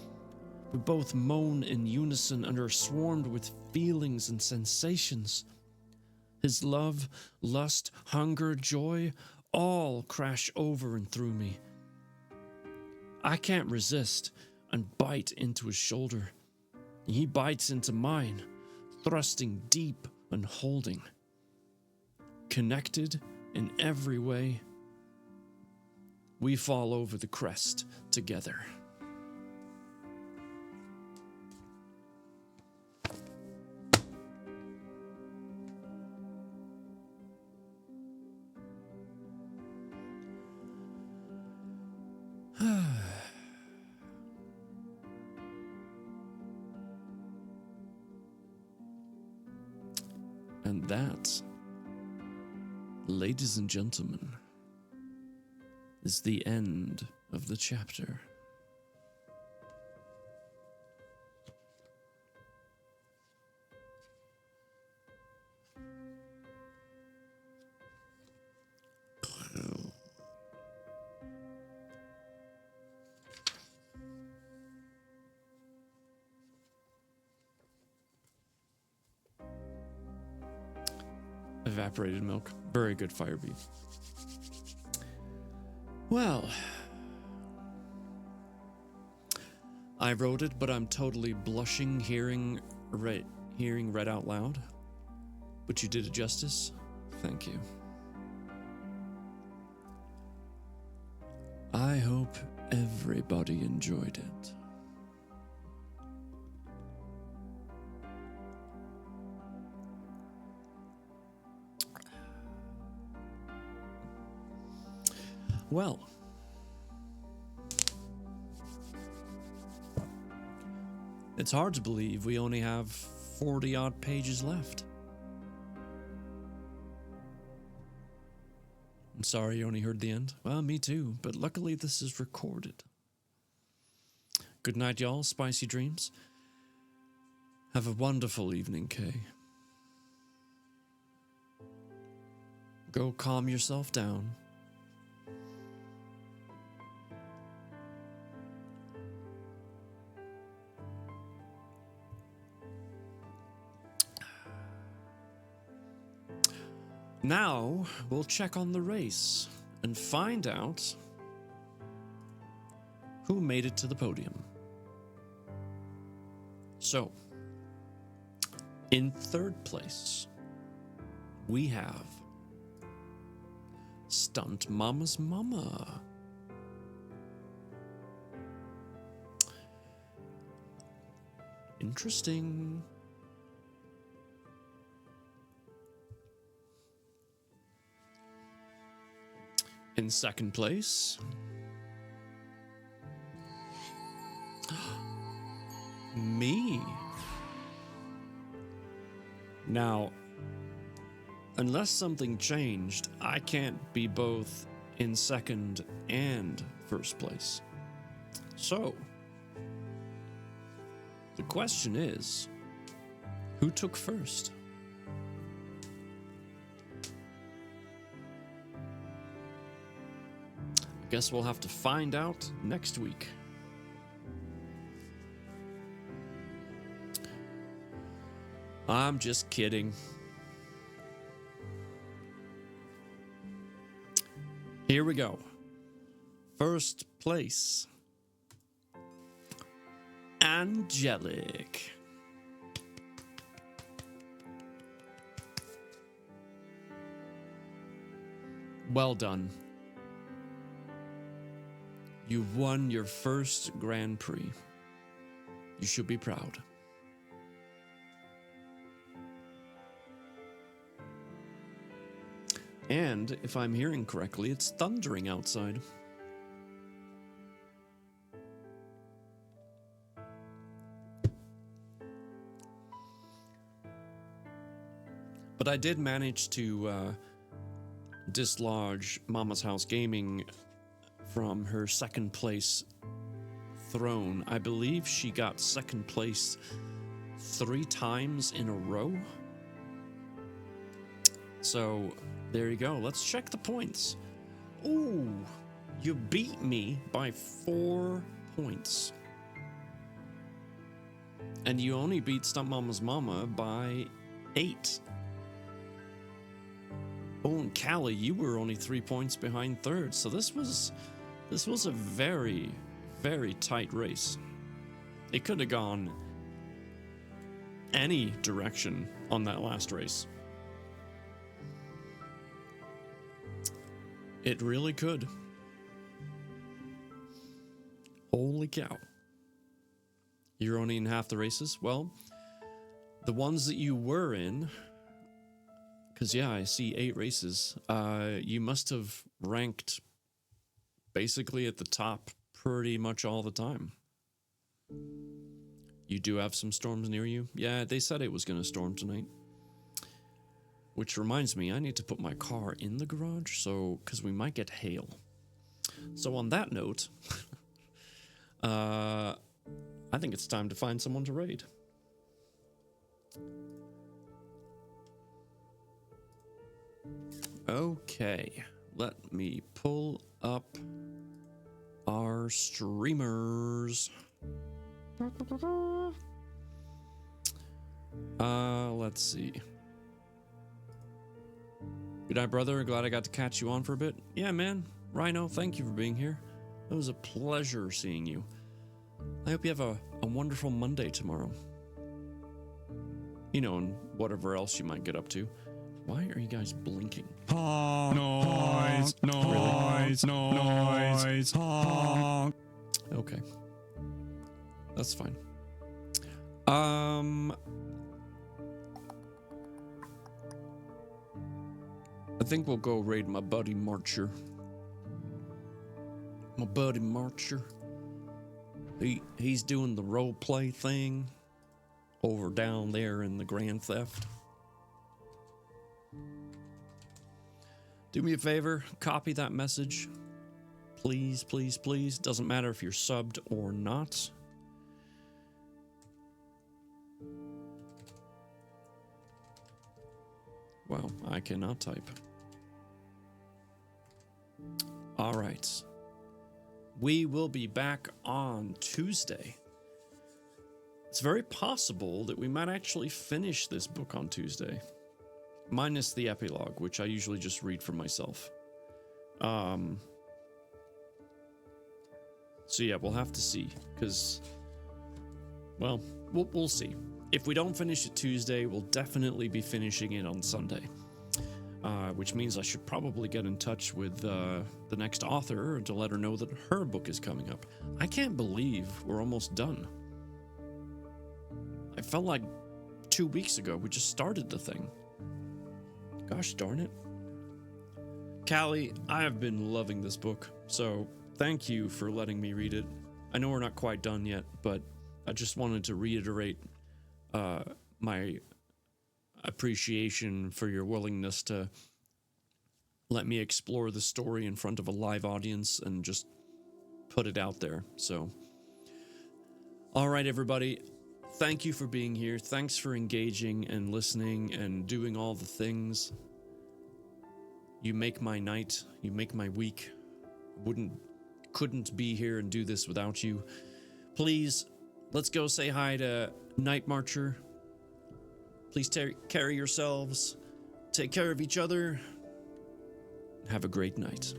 We both moan in unison and are swarmed with feelings and sensations. His love, lust, hunger, joy, all crash over and through me. I can't resist and bite into his shoulder. He bites into mine, thrusting deep and holding. Connected in every way, we fall over the crest together. And that, ladies and gentlemen, is the end of the chapter. A evaporated milk. Very good fire beef. Well, I wrote it, but I'm totally blushing hearing read out loud. But you did it justice. Thank you. I hope everybody enjoyed it. Well, it's hard to believe we only have 40 odd pages left. I'm sorry you only heard the end. Well, me too, but luckily this is recorded. Good night, y'all. Spicy dreams. Have a wonderful evening, Kay. Go calm yourself down. Now, we'll check on the race and find out who made it to the podium. So, in third place, we have Stunt Mama's Mama. Interesting. In second place, me. Now, unless something changed, I can't be both in second and first place. So, the question is, who took first? Guess we'll have to find out next week. I'm just kidding. Here we go. First place. Angelic. Well done. You won your first Grand Prix. You should be proud. And if I'm hearing correctly, it's thundering outside. But I did manage to dislodge Mama's House Gaming from her second place throne. I believe she got second place 3 times in a row. So there you go. Let's check the points. Ooh, you beat me by 4 points. And you only beat Stunt Mama's Mama by 8. Oh, and Callie, you were only 3 points behind third. So this was a very, very tight race. It could have gone any direction on that last race. It really could. Holy cow. You're only in half the races? Well, the ones that you were in, because yeah, I see 8 races, you must have ranked basically at the top pretty much all the time. You do have some storms near you? Yeah, they said it was going to storm tonight. Which reminds me, I need to put my car in the garage, because we might get hail. So on that note, I think it's time to find someone to raid. Okay, let me pull up our streamers. Let's see. Good night, brother. Glad I got to catch you on for a bit. Yeah, man. Rhino, thank you for being here. It was a pleasure seeing you. I hope you have a wonderful Monday tomorrow. You know, and whatever else you might get up to. Why are you guys blinking? Honk, noise, noise, noise, honk. Okay. That's fine. I think we'll go raid my buddy Marcher. My buddy Marcher. He's doing the role play thing over down there in the Grand Theft. Do me a favor, copy that message. Please, please, please. Doesn't matter if you're subbed or not. Wow, I cannot type. All right. We will be back on Tuesday. It's very possible that we might actually finish this book on Tuesday. Minus the epilogue, which I usually just read for myself. So yeah, we'll have to see. Because, well, we'll see. If we don't finish it Tuesday, we'll definitely be finishing it on Sunday. Which means I should probably get in touch with the next author to let her know that her book is coming up. I can't believe we're almost done. I felt like 2 weeks ago we just started the thing. Gosh darn it. Callie, I have been loving this book, so thank you for letting me read it. I know we're not quite done yet, but I just wanted to reiterate my appreciation for your willingness to let me explore the story in front of a live audience and just put it out there. So, all right, everybody. Thank you for being here. Thanks for engaging and listening and doing all the things. You make my night. You make my week. Couldn't be here and do this without you. Please, let's go say hi to Night Marcher. Please take care of yourselves. Take care of each other. Have a great night.